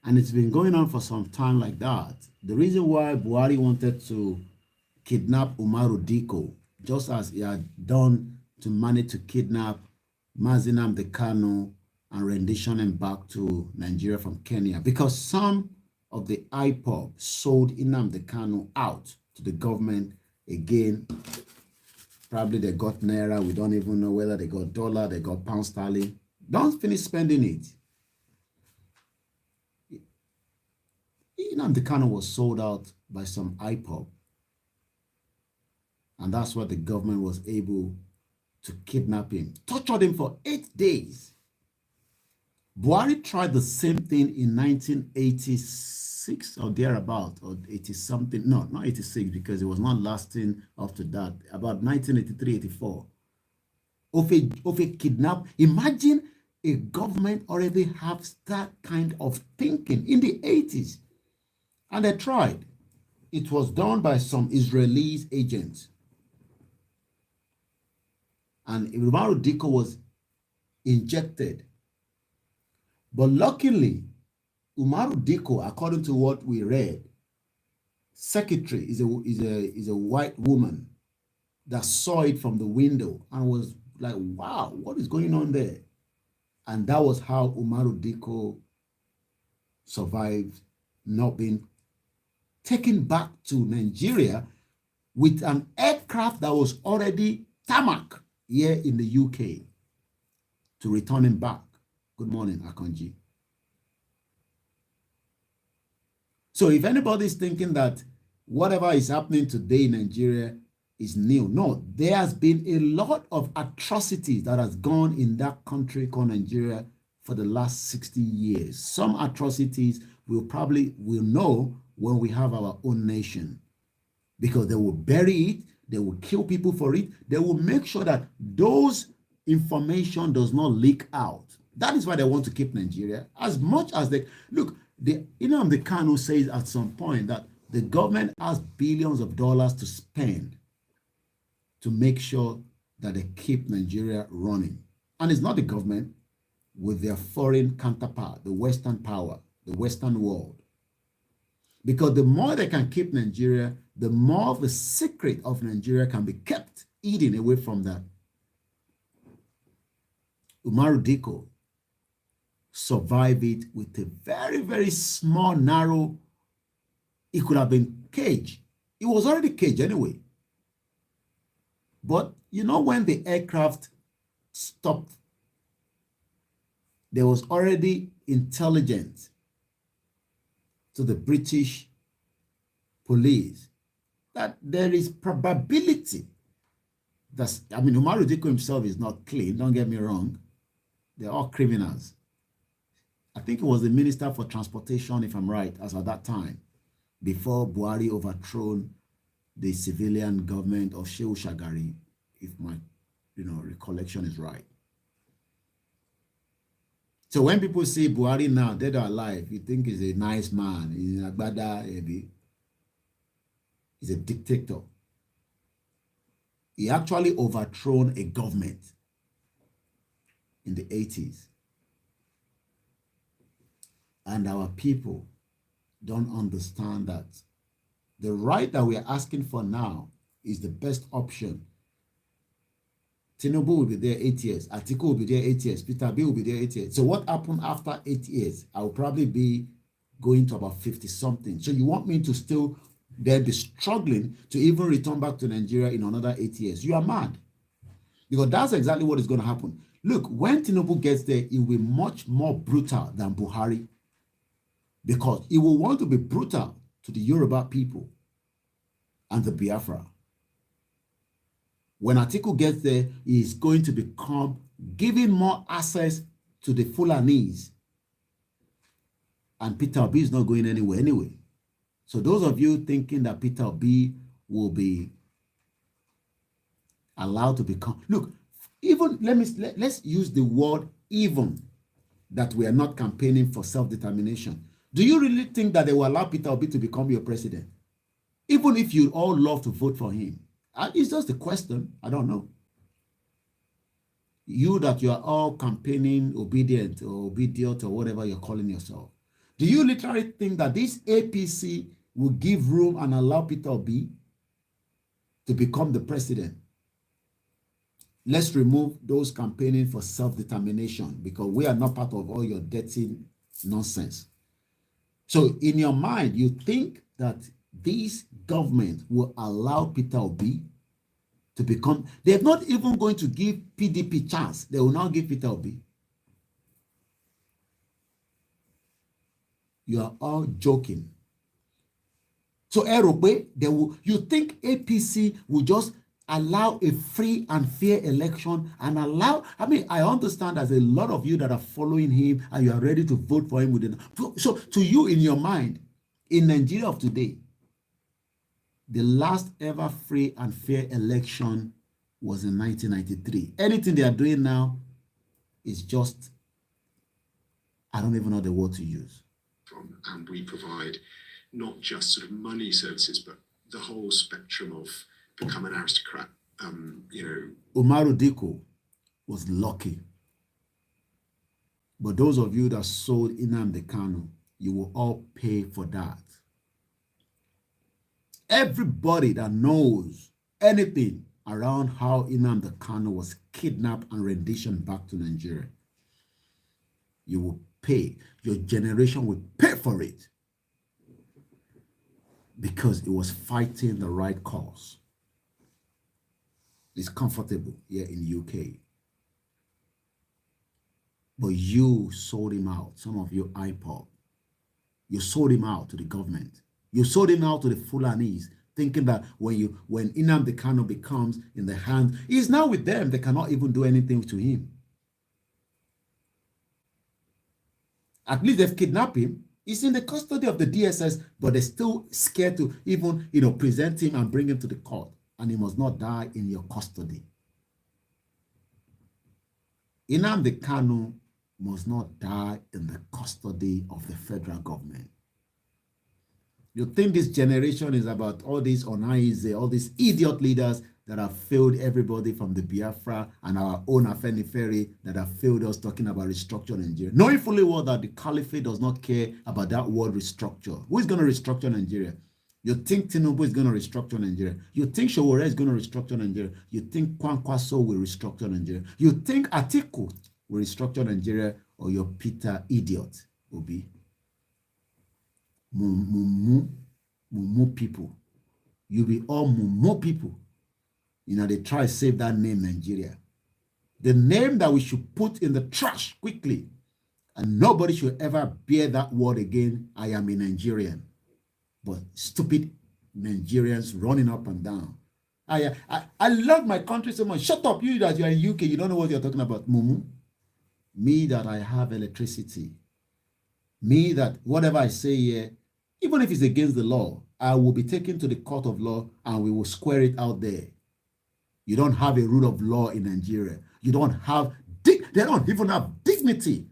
A: And it's been going on for some time like that. The reason why Buhari wanted to kidnap Umaru Diko, just as he had done to manage to kidnap Mazi Nnamdi Kanu and rendition him back to Nigeria from Kenya, because some of the IPOB sold Nnamdi Kanu out to the government. Again, probably they got Naira. We don't even know whether they got dollar, they got pound sterling. Don't finish spending it. Nnamdi Kanu was sold out by some IPOB. And that's why the government was able to kidnap him, tortured him for 8 days. Buhari tried the same thing in 1986 or thereabout, or 80 something. No, not 86, because it was not lasting after that. About 1983, 84. Of a kidnap. Imagine a government already has that kind of thinking in the 80s. And they tried. It was done by some Israeli agents. And Umaru Diko was injected. But luckily, Umaru Diko, according to what we read, secretary is a white woman that saw it from the window and was like, wow, what is going on there? And that was how Umaru Diko survived not being taken back to Nigeria with an aircraft that was already tarmac here in the UK to return him back. Good morning, Akonji. So if anybody's thinking that whatever is happening today in Nigeria is new, no, there has been a lot of atrocities that has gone in that country called Nigeria for the last 60 years. Some atrocities we'll know when we have our own nation, because they will bury it, they will kill people for it, they will make sure that those information does not leak out. That is why they want to keep Nigeria as much as they look. The Kanu says at some point that the government has billions of dollars to spend to make sure that they keep Nigeria running. And it's not the government with their foreign counterpart, the Western power, the Western world. Because the more they can keep Nigeria, the more of the secret of Nigeria can be kept hidden away from that. Umaru Diko survived it with a very, very small, narrow, it could have been cage. It was already cage anyway. But you know, when the aircraft stopped, there was already intelligence to the British police that there is probability that, I mean, Umaru Diko himself is not clean, don't get me wrong. They're all criminals. I think it was the Minister for Transportation, if I'm right, as at that time, before Buhari overthrown the civilian government of Shehu Shagari, if my recollection is right. So when people see Buhari now, dead or alive, you think he's a nice man, he's an Agbada, he's a dictator. He actually overthrown a government in the 80s. And our people don't understand that the right that we are asking for now is the best option. Tinubu will be there 8 years. Atiku will be there 8 years. Peter Obi will be there 8 years. So what happened after 8 years? I will probably be going to about 50 something. So you want me to still then be struggling to even return back to Nigeria in another 8 years? You are mad. Because that's exactly what is going to happen. Look, when Tinubu gets there, it will be much more brutal than Buhari. Because he will want to be brutal to the Yoruba people and the Biafra. When Atiku gets there, he is going to become giving more access to the Fulanese. And Peter Obi is not going anywhere anyway. So those of you thinking that Peter Obi will be allowed to become, look, even let's use the word even, that we are not campaigning for self-determination. Do you really think that they will allow Peter Obi to become your president? Even if you all love to vote for him. It's just a question. I don't know. You that you are all campaigning obedient or obedient or whatever you're calling yourself. Do you literally think that this APC will give room and allow Peter Obi to become the president? Let's remove those campaigning for self-determination, because we are not part of all your dirty nonsense. So in your mind, you think that this government will allow Peter Obi to become, they're not even going to give PDP chance. They will now give Peter Obi. You are all joking. So you think APC will just allow a free and fair election and allow, I mean, I understand there's a lot of you that are following him and you are ready to vote for him within. So to you, in your mind, in Nigeria of today, the last ever free and fair election was in 1993. Anything they are doing now is just, I don't even know the word to use.
D: And we provide not just sort of money services, but the whole spectrum of become an aristocrat.
A: Umaru Diko was lucky. But those of you that sold Nnamdi Kanu, you will all pay for that. Everybody that knows anything around how Nnamdi Kanu was kidnapped and renditioned back to Nigeria, you will pay. Your generation will pay for it. Because it was fighting the right cause. It's comfortable here in the UK. But you sold him out. Some of you IPOP. You sold him out to the government. You sold him out to the Fulanis, thinking that when Nnamdi Kanu becomes in the hands, he's now with them. They cannot even do anything to him. At least they've kidnapped him. He's in the custody of the DSS, but they're still scared to even, present him and bring him to the court. And he must not die in your custody. Nnamdi Kanu must not die in the custody of the federal government. You think this generation is about all these Onaize, all these idiot leaders that have failed everybody from the Biafra and our own Afenifere that have failed us talking about restructure Nigeria. Knowing fully well that the caliphate does not care about that word restructure. Who is going to restructure Nigeria? You think Tinubu is going to restructure Nigeria? You think Showore is going to restructure Nigeria? You think Kwankwaso will restructure Nigeria? You think Atiku will restructure Nigeria, or your Peter idiot will be? Mumu people. You be all Mumu people. They try to save that name Nigeria. The name that we should put in the trash quickly. And nobody should ever bear that word again. I am a Nigerian. But stupid Nigerians running up and down. I love my country so much. Shut up, you that you are in UK. You don't know what you're talking about. Mumu. Me that I have electricity. Me that whatever I say here, even if it's against the law, I will be taken to the court of law and we will square it out there. You don't have a rule of law in Nigeria. You don't have, they don't even have dignity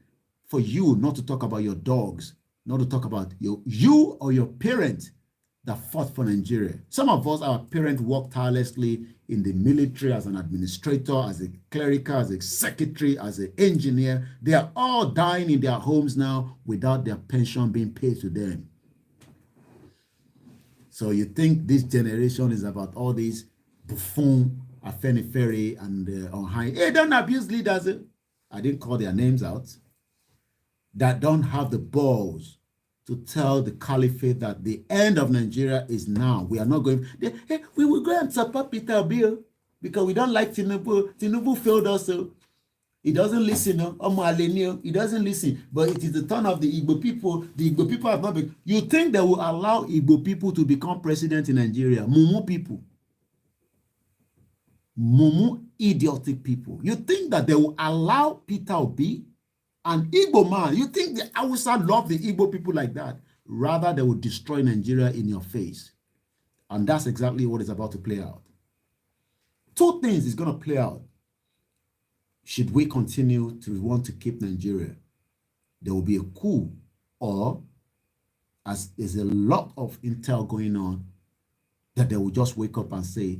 A: for you not to talk about your dogs, not to talk about you or your parents that fought for Nigeria. Some of us, our parents worked tirelessly in the military as an administrator, as a clerical, as a secretary, as an engineer. They are all dying in their homes now without their pension being paid to them. So you think this generation is about all these buffoon, Afenifere, and Onhai. Hey, don't abuse leaders. I didn't call their names out. That don't have the balls to tell the caliphate that the end of Nigeria is now. We are not going. We will go and support Peter Obi because we don't like Tinubu. Tinubu failed us. He doesn't listen. He doesn't listen. But it is the turn of the Igbo people. The Igbo people have not been. You think they will allow Igbo people to become president in Nigeria? Mumu people. Mumu idiotic people. You think that they will allow Peter Obi, an Igbo man? You think the Hausa love the Igbo people like that? Rather, they will destroy Nigeria in your face. And that's exactly what is about to play out. Two things is going to play out. Should we continue to want to keep Nigeria? There will be a coup, or as there's a lot of intel going on, that they will just wake up and say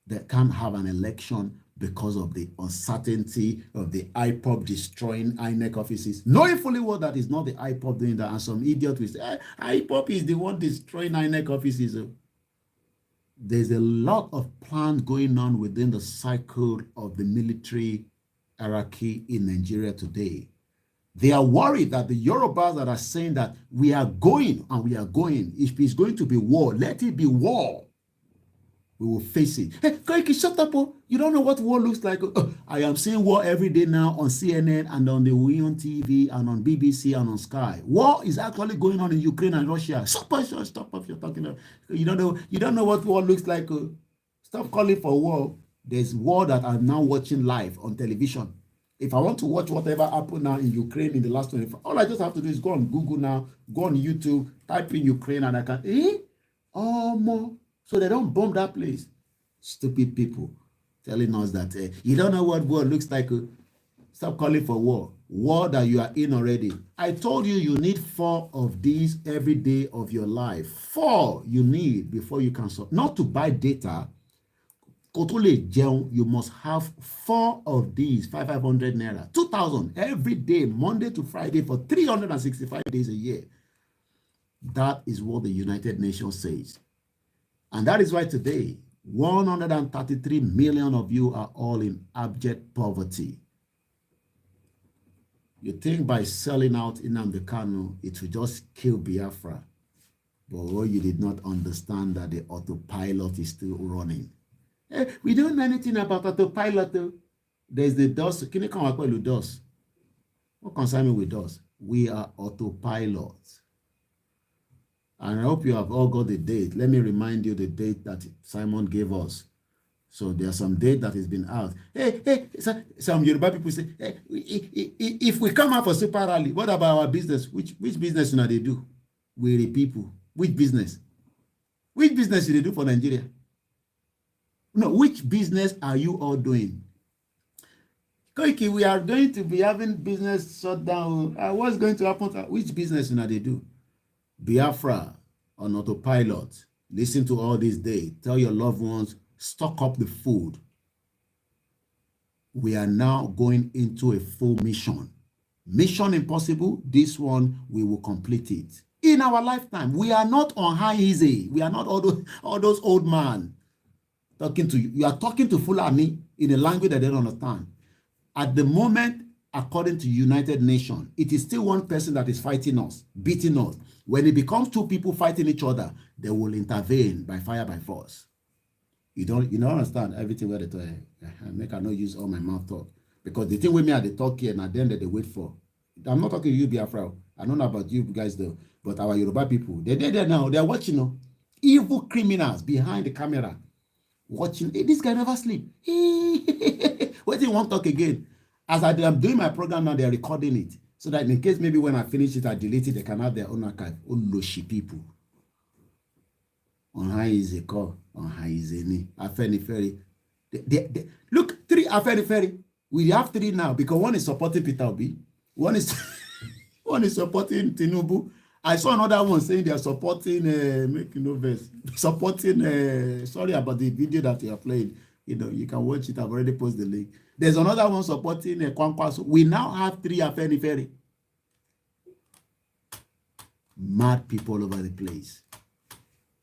A: they can't have an election because of the uncertainty of the IPOB destroying INEC offices. Knowing fully well that it's not the IPOB doing that, and some idiot will say, IPOB is the one destroying INEC offices. There's a lot of plans going on within the cycle of the military hierarchy in Nigeria today. They are worried that the Yorubas that are saying that we are going and we are going, if it's going to be war, let it be war. We will face it. Hey, Koiki, shut up. You don't know what war looks like. I am seeing war every day now on CNN and on the WION TV and on BBC and on Sky. War is actually going on in Ukraine and Russia. Stop if you're talking about. You don't know what war looks like. Stop calling for war. There's war that I'm now watching live on television. If I want to watch whatever happened now in Ukraine in the last 24, all I just have to do is go on Google now, go on YouTube, type in Ukraine, and I can, more. So they don't bomb that place. Stupid people telling us that you don't know what war looks like. Stop calling for war. War that you are in already. I told you need 4 of these every day of your life. 4 you need before you can solve. Not to buy data. You must have 4 of these, 500 naira, 2,000 every day, Monday to Friday for 365 days a year. That is what the United Nations says. And that is why today, 133 million of you are all in abject poverty. You think by selling out Nnamdi Kanu, it will just kill Biafra. But you did not understand that the autopilot is still running. Hey, we don't know anything about autopilot. There's the DOS. Can you come up with DOS? What concerns me with DOS? We are autopilots. And I hope you have all got the date. Let me remind you the date that Simon gave us. So there's some date that has been out. Hey, some Yoruba people say, hey, if we come out for super rally, what about our business? Which business do they do? Weary people. Which business? Which business do they do for Nigeria? No, which business are you all doing? Koiki, we are going to be having business shut down. What's going to happen? Which business do they do? Biafra on autopilot. Listen to all this day. Tell your loved ones, stock up the food. We are now going into a full mission. Mission impossible. This one, we will complete it. In our lifetime, we are not on high easy. We are not all those old men talking to you. You are talking to Fulani in a language that they don't understand. At the moment, according to United Nations, it is still one person that is fighting us, beating us. When it becomes two people fighting each other, they will intervene by fire, by force. You don't understand everything where they talk. Make I not use all my mouth talk. Because the thing with me at the talk here, and at the end that they wait for. I'm not talking to you, Biafra. I don't know about you guys though, but our Yoruba people, they're there now. They're watching, evil criminals behind the camera. Watching, hey, this guy never sleep. What do you want to talk again? As I'm doing my program now, they're recording it. So that in case maybe when I finish it, I delete it, they can have their own archive. Oloshi people. On high is a call. On high is a knee. Afeni Ferry. Look, 3 Afeni Ferry. We have 3 now because one is supporting Peter Obi. One is supporting Tinubu. I saw another one saying they are supporting, make no verse, supporting, sorry about the video that you are playing. You can watch it. I've already posted the link. There's another one supporting Kwankwaso. We now have 3 Afeni Ferry. Mad people all over the place.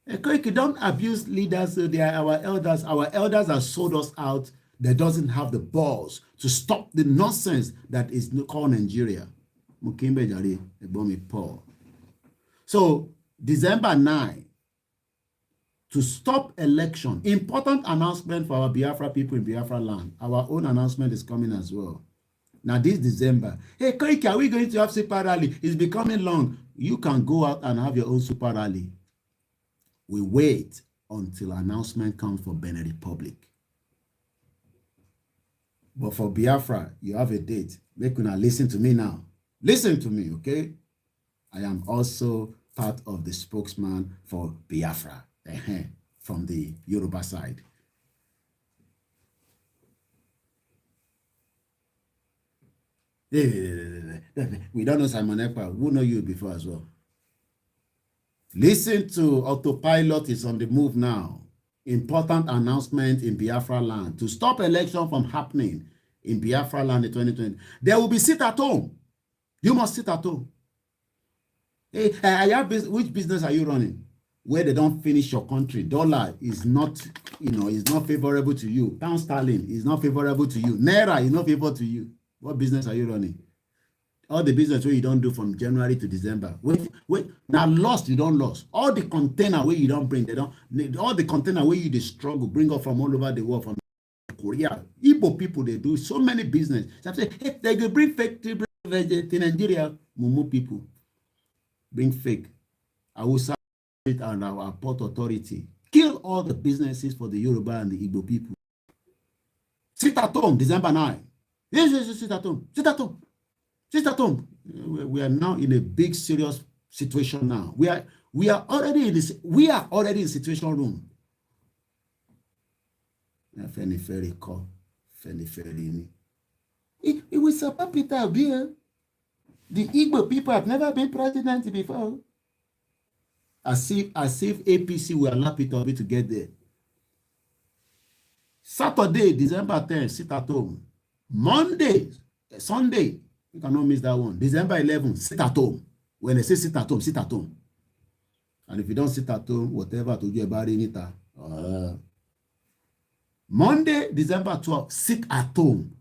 A: Koiki, don't abuse leaders. They are our elders. Our elders have sold us out. They doesn't have the balls to stop the nonsense that is called Nigeria. Mukimbe Jari, Ebomi Paul. So, December 9, to stop election, important announcement for our Biafra people in Biafra land. Our own announcement is coming as well. Now, this December, hey, Koiki, are we going to have super rally? It's becoming long. You can go out and have your own super rally. We wait until announcement comes for Benin Republic. But for Biafra, you have a date. Make una listen to me now. Listen to me, okay? I am also part of the spokesman for Biafra from the Yoruba side. We don't know Simon Ekpa. Who know you before as well? Listen to autopilot is on the move now. Important announcement in Biafra land to stop election from happening in Biafra land in 2020. There will be sit at home. You must sit at home. Hey, which business are you running? Where they don't finish your country. Dollar is not, is not favorable to you. Pound sterling is not favorable to you. Naira is not favorable to you. What business are you running? All the business where you don't do from January to December. Wait. Now lost, you don't lost. All the container where you don't bring, all the container where you struggle, bring up from all over the world, from Korea. Igbo people, they do so many business. So say, hey, they can bring fake to Nigeria. Mumu people bring fake. I will say it and our port authority. Kill all the businesses for the Yoruba and the Igbo people. Sit at home, December 9. Yes, sit at home. Sit at home. Sit at home. We are now in a big, serious situation now. We are already in this. We are already in situation room. Feni Ferry call. Feni Ferry. It was support Peter Obi. The Igbo people have never been president before. As if APC will allow Peter Obi to get there. Saturday, December 10, sit at home. Monday, Sunday, you cannot miss that one. December 11, sit at home. When they say sit at home, sit at home. And if you don't sit at home, whatever I told you about it, Monday, December 12, sit at home.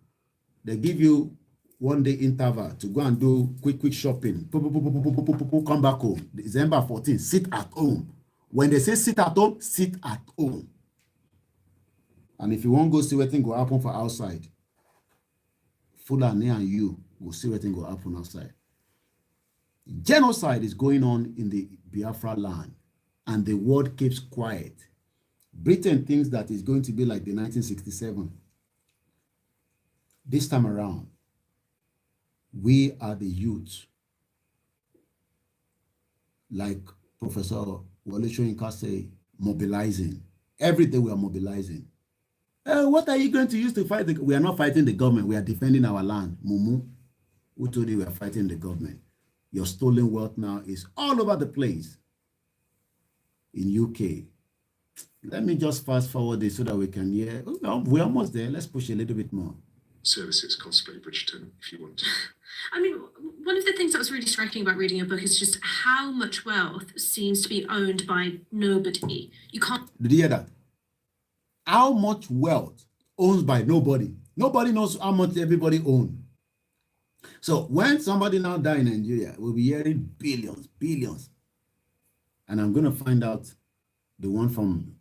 A: They give you 1 day interval to go and do quick shopping. Come back home. December 14, sit at home. When they say sit at home, sit at home. And if you want to go see what thing will happen for outside, Fulani and you will see what thing will happen outside. Genocide is going on in the Biafra land, and the world keeps quiet. Britain thinks that it's going to be like the 1967. This time around, we are the youth, like Professor Wole Soyinka say, mobilizing. Every day we are mobilizing. What are you going to use to fight? We are not fighting the government. We are defending our land. Mumu, who told you we are fighting the government? Your stolen wealth now is all over the place in UK. Let me just fast forward this so that we can hear. We're almost there. Let's push a little bit more.
D: Services, cosplay, Bridgerton, if you want to.
C: I mean, one of the things that was really striking about reading your book is just how much wealth seems to be owned by nobody. You can't.
A: Did you hear that? How much wealth owned by nobody? Nobody knows how much everybody owns. So when somebody now die in Nigeria, we'll be hearing billions, billions. And I'm going to find out the one from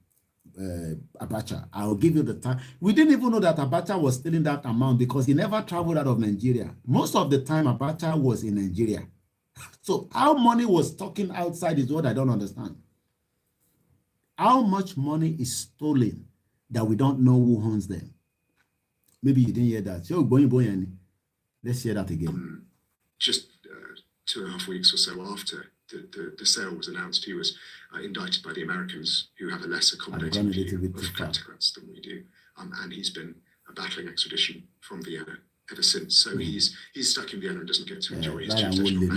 A: Abacha. I'll give you the time. We didn't even know that Abacha was stealing that amount because he never traveled out of Nigeria. Most of the time, Abacha was in Nigeria. So how money was talking outside is what I don't understand. How much money is stolen that we don't know who owns them? Maybe you didn't hear that. So, let's hear that again.
D: Just 2.5 weeks or so after the sale was announced, he was indicted by the Americans, who have a less accommodating view of kleptocrats than we do. And he's been battling extradition from Vienna ever since. So he's stuck in Vienna and doesn't get to enjoy his gestational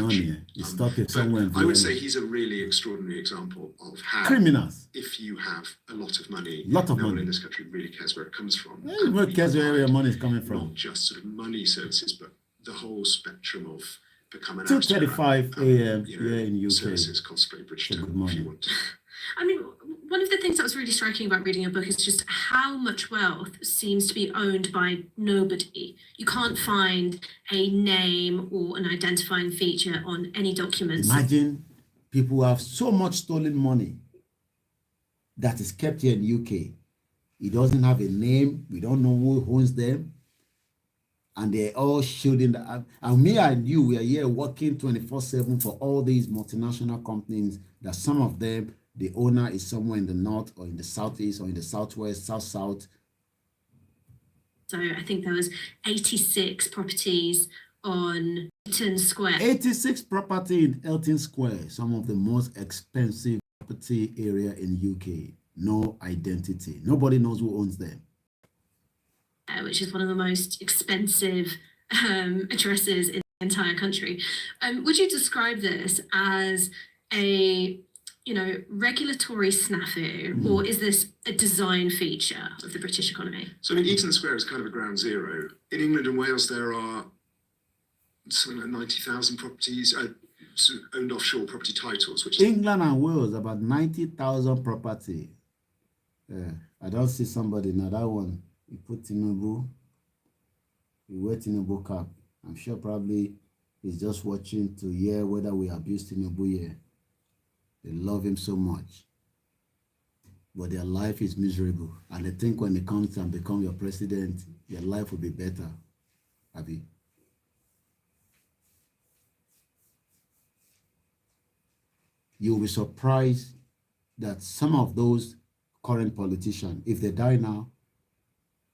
D: match. I would say he's a really extraordinary example of how
A: criminals,
D: if you have a lot of money,
A: no
D: one in this country really cares where it comes from.
A: Nobody cares where your money is coming from.
D: Not just sort of money services, but the whole spectrum of become an
A: 2:35 a.m. here in UK.
D: Services, cosplay, Bridgerton, if you want.
C: I mean, one of the things that was really striking about reading a book is just how much wealth seems to be owned by nobody. You can't find a name or an identifying feature on any documents.
A: Imagine people who have so much stolen money that is kept here in UK. It doesn't have a name. We don't know who owns them. And they're all shielding the. And me and you, we are here working 24/7 for all these multinational companies that some of them, the owner is somewhere in the north or in the southeast or in the southwest, south.
C: So I think there was 86 properties on Elton Square.
A: 86 property in Elton Square, some of the most expensive property area in UK. No identity. Nobody knows who owns them.
C: Which is one of the most expensive addresses in the entire country. Would you describe this as a regulatory snafu, or is this a design feature of the British economy?
D: So, I mean, Eaton Square is kind of a ground zero. In England and Wales, there are something like 90,000 properties, owned offshore property titles. Which
A: England and Wales, about 90,000 property. I don't see somebody now. That one, you put Tinubu, you wear Tinubu cap. I'm sure probably he's just watching to hear whether we abuse Tinubu here. They love him so much. But their life is miserable. And they think when they come and become your president, your life will be better. Abi. You'll be surprised that some of those current politicians, if they die now,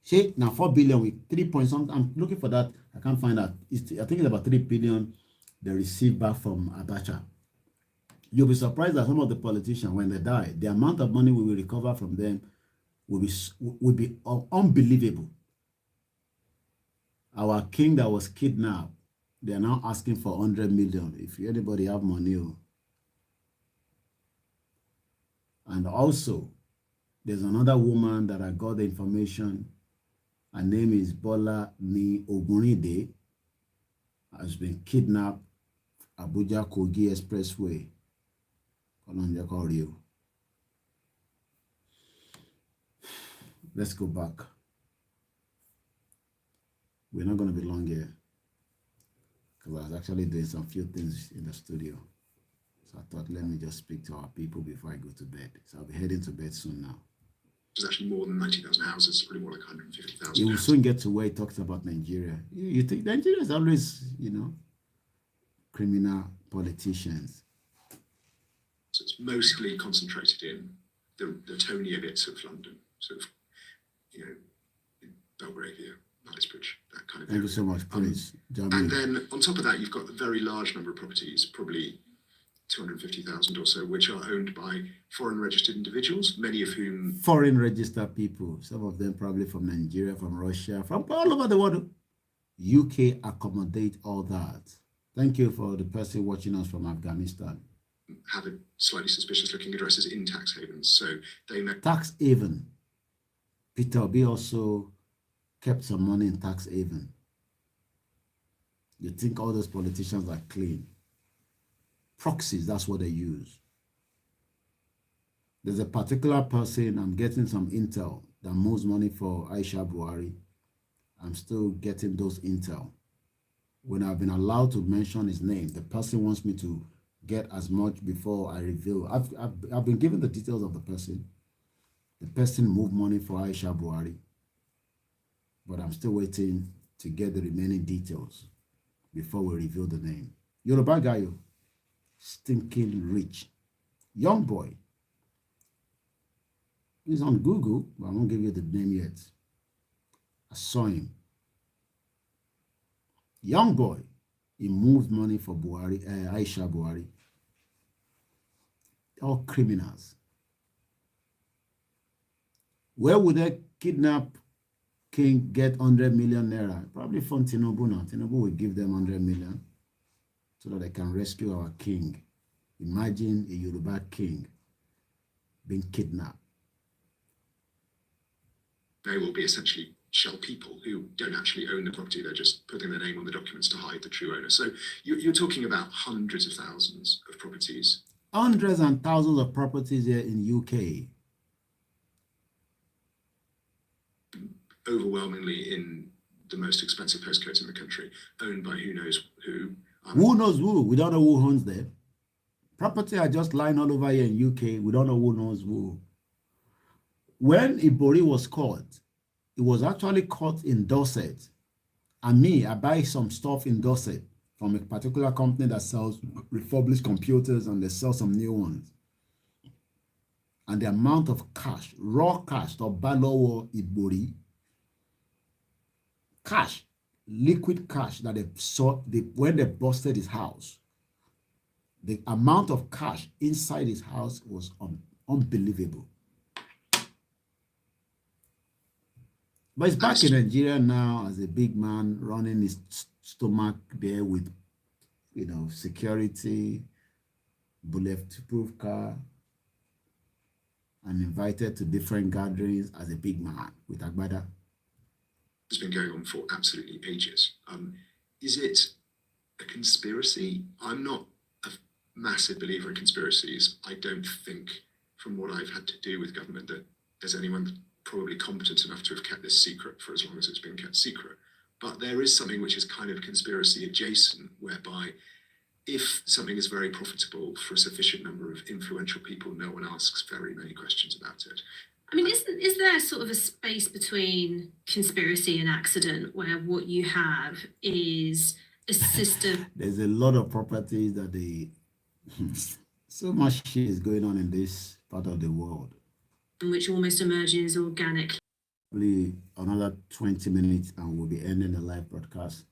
A: say now 4 billion with 3 point something. I'm looking for that. I can't find that. I think it's about 3 billion they received back from Abacha. You'll be surprised that some of the politicians, when they die, the amount of money we will recover from them will be unbelievable. Our king that was kidnapped, they are now asking for 100 million. If anybody have money. And also, there's another woman that I got the information. Her name is Bola Ni Ogunride. Has been kidnapped Abuja Kogi Expressway. Let's go back. We're not going to be long here because I was actually doing some few things in the studio. So I thought, let me just speak to our people before I go to bed. So I'll be heading to bed soon now.
D: There's actually more than 90,000 houses, probably more like 150,000.
A: You will soon get to where he talks about Nigeria. You think Nigeria is always, criminal politicians.
D: So it's mostly concentrated in the tonier bits of London, sort of, Belgravia, Knightsbridge, that kind of
A: Thank
D: area.
A: you so much, please.
D: And then on top of that, you've got a very large number of properties, probably 250,000 or so, which are owned by foreign registered individuals, many of whom...
A: Foreign registered people, some of them probably from Nigeria, from Russia, from all over the world. UK accommodate all that. Thank you for the person watching us from Afghanistan.
D: Have a slightly suspicious looking addresses in tax havens. So they may...
A: Tax haven. Peter Obi also kept some money in tax haven. You think all those politicians are clean? Proxies, that's what they use. There's a particular person, I'm getting some intel, that moves money for Aisha Buhari. I'm still getting those intel. When I've been allowed to mention his name, the person wants me to get as much before I reveal. I've been given the details of the person. The person moved money for Aisha Buhari. But I'm still waiting to get the remaining details before we reveal the name. Yoruba guy, stinking rich. Young boy. He's on Google, but I won't give you the name yet. I saw him. Young boy. He moved money for Buhari, Aisha Buhari. All criminals. Where would they kidnap King get 100 million naira? Probably from Tinubu now. Tinubu will give them 100 million so that they can rescue our king. Imagine a Yoruba king being kidnapped.
D: They will be essentially shell people who don't actually own the property. They're just putting their name on the documents to hide the true owner. So you're talking about hundreds of thousands of properties.
A: Hundreds and thousands of properties here in UK.
D: Overwhelmingly in the most expensive postcodes in the country, owned by who knows who.
A: Who knows who? We don't know who owns them. Property are just lying all over here in UK. We don't know who knows who. When Ibori was caught, it was actually caught in Dorset. And me, I buy some stuff in Dorset from a particular company that sells refurbished computers, and they sell some new ones. And the amount of cash, raw cash, or Balowo Ibori, cash, liquid cash that they saw when they busted his house, the amount of cash inside his house was unbelievable. But he's back in Nigeria now as a big man, running his stomach there with, security, bulletproof car, and invited to different gatherings as a big man with Agbada.
D: It's been going on for absolutely ages. Is it a conspiracy? I'm not a massive believer in conspiracies. I don't think, from what I've had to do with government, that there's anyone probably competent enough to have kept this secret for as long as it's been kept secret. But there is something which is kind of conspiracy adjacent, whereby if something is very profitable for a sufficient number of influential people, no one asks very many questions about it.
C: I mean, is there sort of a space between conspiracy and accident where what you have is a system?
A: There's a lot of properties that so much shit is going on in this part of the world.
C: Which almost emerges organically.
A: Probably another 20 minutes and we'll be ending the live broadcast,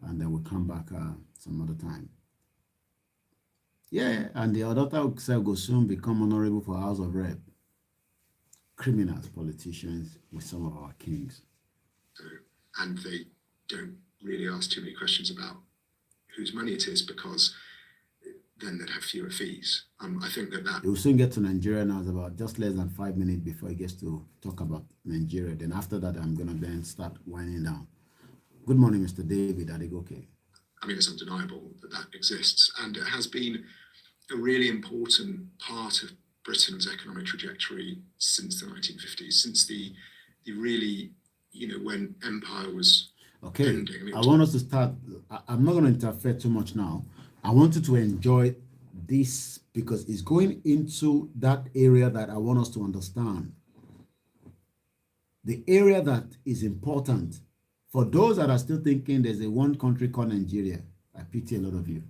A: and then we'll come back some other time. Yeah, and the Odota will soon become honorable for House of Rep. Criminals, politicians with some of our kings.
D: And they don't really ask too many questions about whose money it is, because then they'd have fewer fees. I think that
A: It will soon get to Nigeria now. It's about just less than 5 minutes before it gets to talk about Nigeria. Then after that, I'm going to then start winding down. Good morning, Mr. David Adegoke.
D: I mean, it's undeniable that exists. And it has been a really important part of Britain's economic trajectory since the 1950s, since the really, when empire was ending. I
A: want us to start. I'm not going to interfere too much now. I want you to enjoy this because it's going into that area that I want us to understand. The area that is important for those that are still thinking there's a one country called Nigeria. I pity a lot of you.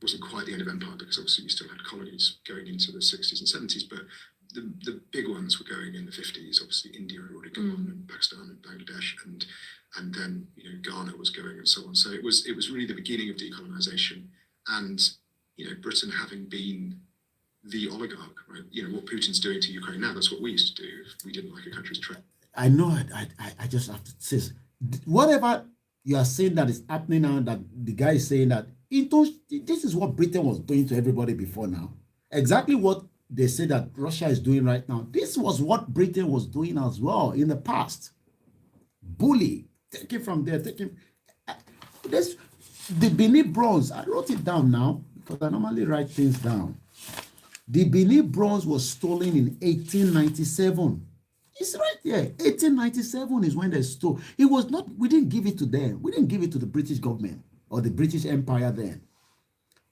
D: wasn't quite the end of empire, because obviously we still had colonies going into the 60s and 70s, but the big ones were going in the 50s. Obviously India had already gone, and Pakistan and Bangladesh, and then Ghana was going, and so on. So it was really the beginning of decolonization, and Britain having been the oligarch, right? What Putin's doing to Ukraine now, that's what we used to do if we didn't like a country's trade.
A: I know I just have to say, whatever you are saying that is happening now, that the guy is saying that this is what Britain was doing to everybody before now. Exactly what they say that Russia is doing right now. This was what Britain was doing as well in the past. Bully, take it from there, take it. This, the Benin bronze, I wrote it down now because I normally write things down. The Benin bronze was stolen in 1897. It's right there. 1897 is when they stole. It was not, we didn't give it to them. We didn't give it to the British government or the British Empire then.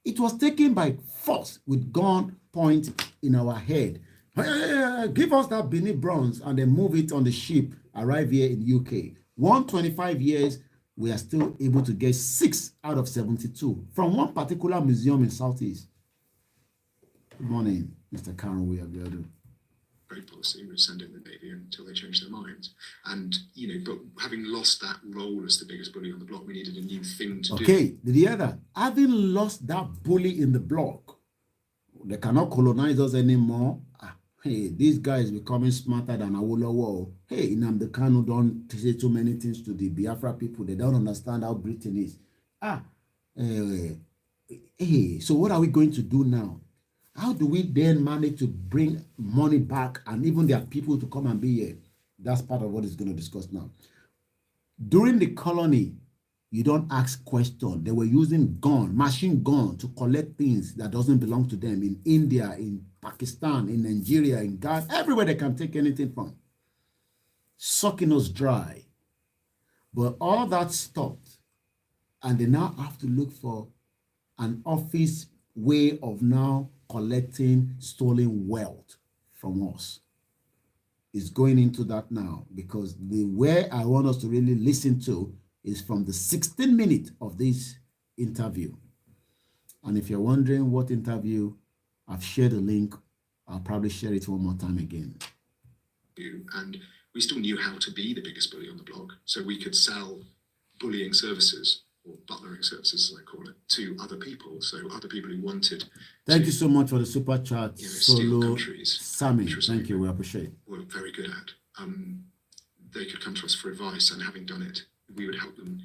A: It was taken by force with gun point in our head. Hey, give us that Benin bronze, and then move it on the ship, arrive here in UK. 125 years, we are still able to get 6 out of 72 from one particular museum in Southeast. Good morning, Mr. Karen Abiodun.
D: Great policy, we send in the Navy until they change their minds. And, but having lost that role as the biggest bully on the block, we needed a new thing to do.
A: Okay, did you hear that? Having lost that bully in the block, they cannot colonize us anymore. Hey, this guy is becoming smarter than Awolowo. Hey, Nnamdi Kanu don't say too many things to the Biafra people. They don't understand how Britain is. Hey, so what are we going to do now? How do we then manage to bring money back and even their people to come and be here? That's part of what he's going to discuss now. During the colony, you don't ask questions. They were using machine gun to collect things that doesn't belong to them in India, in Pakistan, in Nigeria, in Ghana, everywhere they can take anything from. Sucking us dry. But all that stopped. And they now have to look for an office way of now collecting stolen wealth from us. Is going into that now, because the way I want us to really listen to is from the 16 minutes of this interview. And if you're wondering what interview, I've shared a link. I'll probably share it one more time again.
D: And we still knew how to be the biggest bully on the block, so we could sell bullying services, or butlering services, as I call it, to other people. So other people who wanted.
A: Thank you so much for the super chat, Solo Sammy. Thank you, we appreciate it.
D: We're very good at. They could come to us for advice, and having done it, we would help them,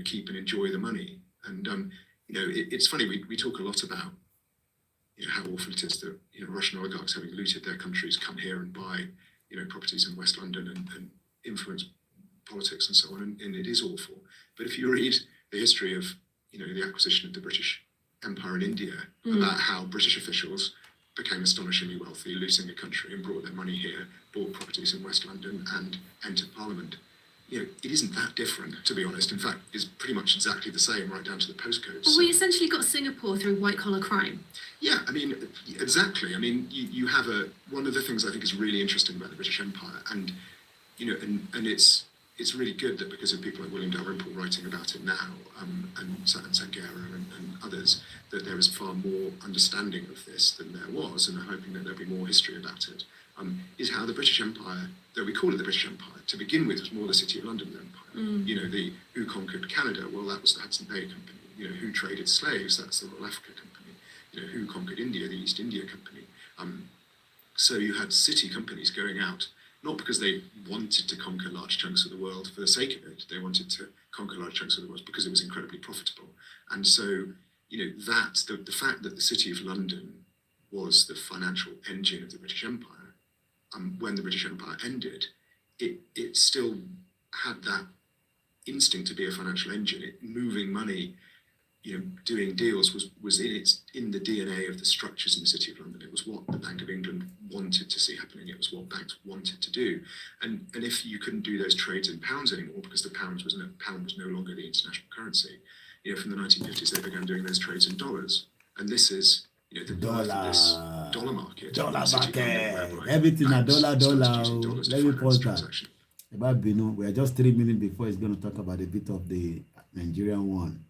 D: keep and enjoy the money. And it's funny, we talk a lot about, how awful it is that Russian oligarchs, having looted their countries, come here and buy, properties in West London and influence politics and so on, and it is awful. But if you read the history of, the acquisition of the British Empire in India, about how British officials became astonishingly wealthy, losing a country, and brought their money here, bought properties in West London, and entered Parliament. It isn't that different, to be honest. In fact, it's pretty much exactly the same, right down to the postcodes.
C: Well, we essentially got Singapore through white-collar crime.
D: Yeah, exactly. You have one of the things I think is really interesting about the British Empire, and it's really good that because of people like William Dalrymple writing about it now, and Sangera and others, that there is far more understanding of this than there was, and I'm hoping that there'll be more history about it, is how the British Empire, though we call it the British Empire, to begin with was more the City of London Empire. Who conquered Canada? Well, that was the Hudson Bay Company. Who traded slaves? That's the Royal Africa Company. Who conquered India? The East India Company. So you had city companies going out, not because they wanted to conquer large chunks of the world for the sake of it. They wanted to conquer large chunks of the world because it was incredibly profitable. And so, the fact that the City of London was the financial engine of the British Empire, when the British Empire ended, it still had that instinct to be a financial engine. Moving money, doing deals was in the DNA of the structures in the City of London. It was what the Bank of England wanted to see happening. It was what banks wanted to do. And if you couldn't do those trades in pounds anymore, because the pound was no longer the international currency, from the 1950s they began doing those trades in dollars. And this is the birth of this dollar market.
A: Everything a dollar. Let me pause that. About Bino, we are just 3 minutes before he's going to talk about a bit of the Nigerian one.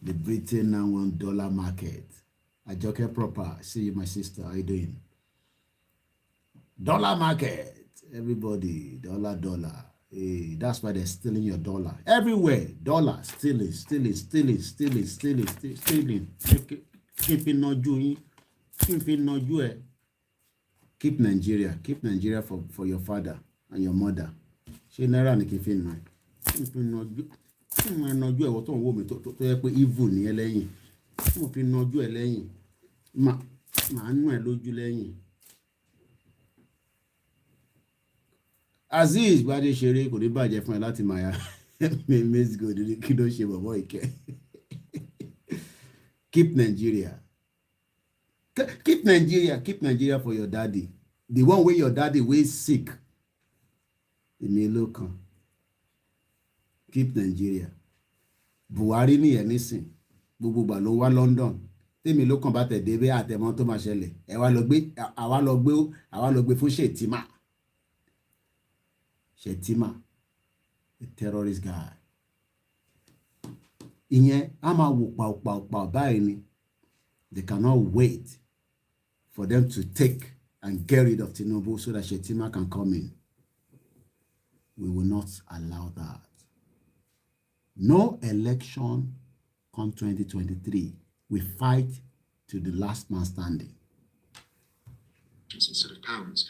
A: The Britain now $1 market. Ajoke proper. See you, my sister. How you doing? Dollar market. Everybody, dollar. Hey, that's why they're stealing your dollar. Everywhere, dollar, stealing. Keeping no doing. Keep Nigeria for your father and your mother. Ṣé náírà ni kí n fi nà ẹ́? Kí n máa nọjú ẹ̀wọ̀ tó ń wò mí tó yẹ pé evil ní ẹ lẹ́yìn. Kí mo fi nọjú ẹ lẹ́yìn. Màá nù ẹ lójú lẹ́yìn. Azeez Gbadé ṣeré kò ní bàjẹ́ fún ẹ láti máa ya Miss God ní kí ló ṣe bọ̀bọ̀ ìkẹ́. Keep Nigeria. Keep Nigeria for your daddy. The one where your daddy wey sick. Èmi ló kàn. Keep Nigeria. Buhari ní ẹ̀ nísìn. Gbogbo ìgbà ló wá London. Tèmi ló kàn bá tẹ̀ débé àtẹ̀mọ́ tó máa ṣẹlẹ̀. Àwa lọ gbé fún Shetima, a terrorist guy. Ìyẹn a máa wò pàùpàùpàù báyìí ni. They cannot wait for them to take and get rid of Tinubu so that Shetima can come in. We will not allow that. No election come 2023. We fight to the last man standing.
D: Instead of pounds,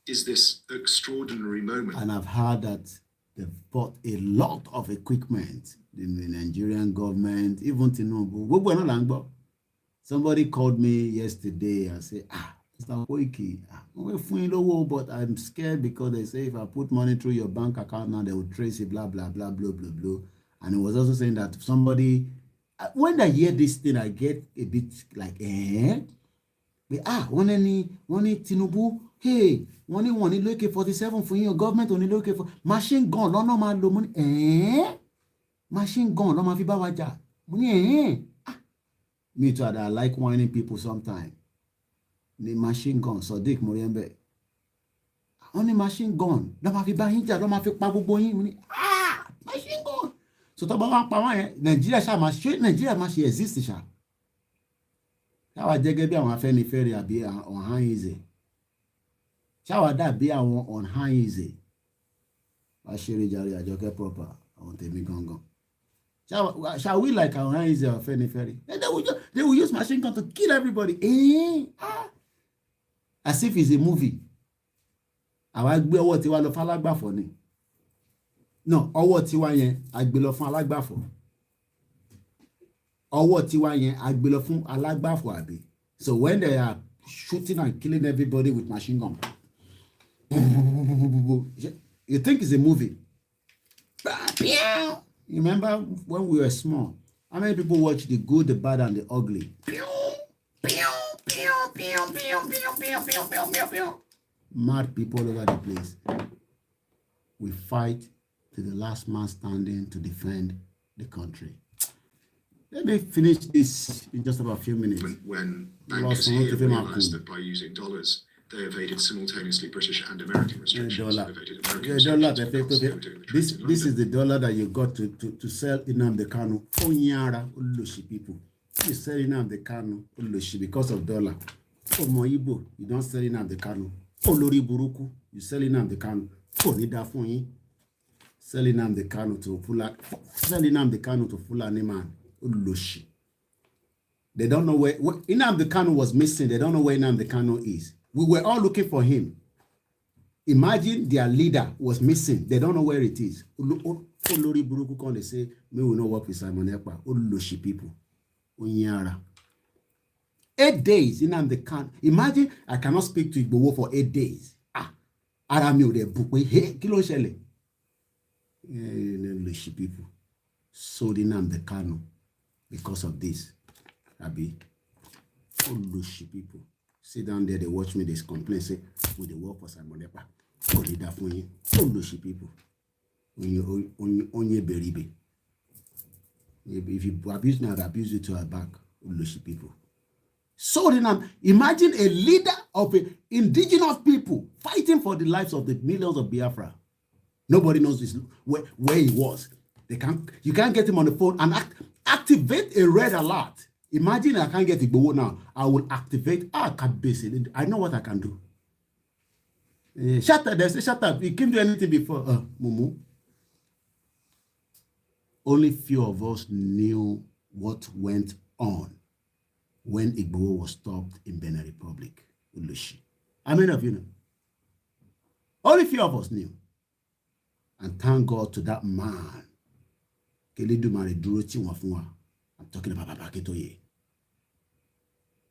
D: is this extraordinary moment.
A: And I've heard that they've bought a lot of equipment in the Nigerian government, even Tinubu. Somebody called me yesterday and said, Mr. Koiki, but I'm scared because they say if I put money through your bank account now, they will trace it, blah, blah, blah, blah, blah, blah. And he was also saying that somebody, when I hear this thing, I get a bit like, one Tinubu, hey, one lókè 47 fún yín, government only lókè for machine gun lọ́nà máa lo money, machine gun lọ́nà máa fi bá wa jà. Me too, I like whining people sometimes. The machine gun, Sadiq Moriembe. Only machine gun. Lọ́ máa fi bá yín jà, lọ́ máa fi pa gbogbo yín. Machine gun. So tó bá wá pa wọ́n yẹn, Nigeria máa ṣe exist ṣá. Ṣáwa jẹ́gẹ́ bí àwọn Afẹ́nifẹ́re àbí ọ̀hán ìzẹ̀. Ṣáwa dàbí àwọn ọ̀hán ìzẹ̀. Wá ṣeré jàre Àjọkẹ́ proper, àwọn tèmi gangan. Shall we like our hands or Afẹ́nifẹ́re? They will use machine gun to kill everybody. As if it's a movie. Àwa gbé ọwọ́ tiwa lọ fún alágbàfọ̀ ni. No, ọwọ́ tiwa yẹn a gbé lọ fún alágbàfọ̀. Ọwọ́ tiwa yẹn a gbé lọ fún alágbàfọ̀ àbí. So when they are shooting and killing everybody with machine gun, you think it's a movie? You remember when we were small? How many people watch The Good, the Bad, and the Ugly? Mad people all over the place. We fight to the last man standing to defend the country. Let me finish this in just about a few minutes.
D: When bankers here realized that by using dollars, they evaded simultaneously British and American restrictions.
A: This is the dollar that you got to sell Nnamdi Kanu. Onyara Oloshi people. You sell Nnamdi Kanu Oloshi because of dollar. Omo Igbo, you don't sell Nnamdi Kanu. Olori Buruku, you sell Nnamdi Kanu. Onida Funyi. Sell Nnamdi Kanu to Fulani man. Oloshi. They don't know where Nnamdi Kanu was missing. They don't know where Nnamdi Kanu is. We were all looking for him. Imagine their leader was missing. They don't know where it is. Olori Buruku come, they say, me will not work with Simon Ekpa. Oloshi people. Onyara. 8 days Nnamdi Kanu. Imagine I cannot speak to Igboho for 8 days. Ara mi ò dẹ̀ bù pé, hey, kí ló ṣẹlẹ̀? Oloshi people. Sold Nnamdi Kanu because of this. Abi. Oloshi people. Sit down there, they watch me, they complain, say, we they work for Simon Ekpa. Only that for you. Oloshi people. Onye beribe. If you abuse me, I'll abuse you to our back. Oloshi people. So imagine a leader of indigenous people fighting for the lives of the millions of Biafra. Nobody knows this, where he was. You can't get him on the phone and Activate a red alert. Imagine I can't get Igboho now. I will activate. I know what I can do. Shut up. They say shut up. You can't do anything before. Mumu. Only few of us knew what went on when Igboho was stopped in Benin Republic, Ulushi. How many of you know? Only few of us knew. And thank God to that man. I'm talking about Baba Akintoye.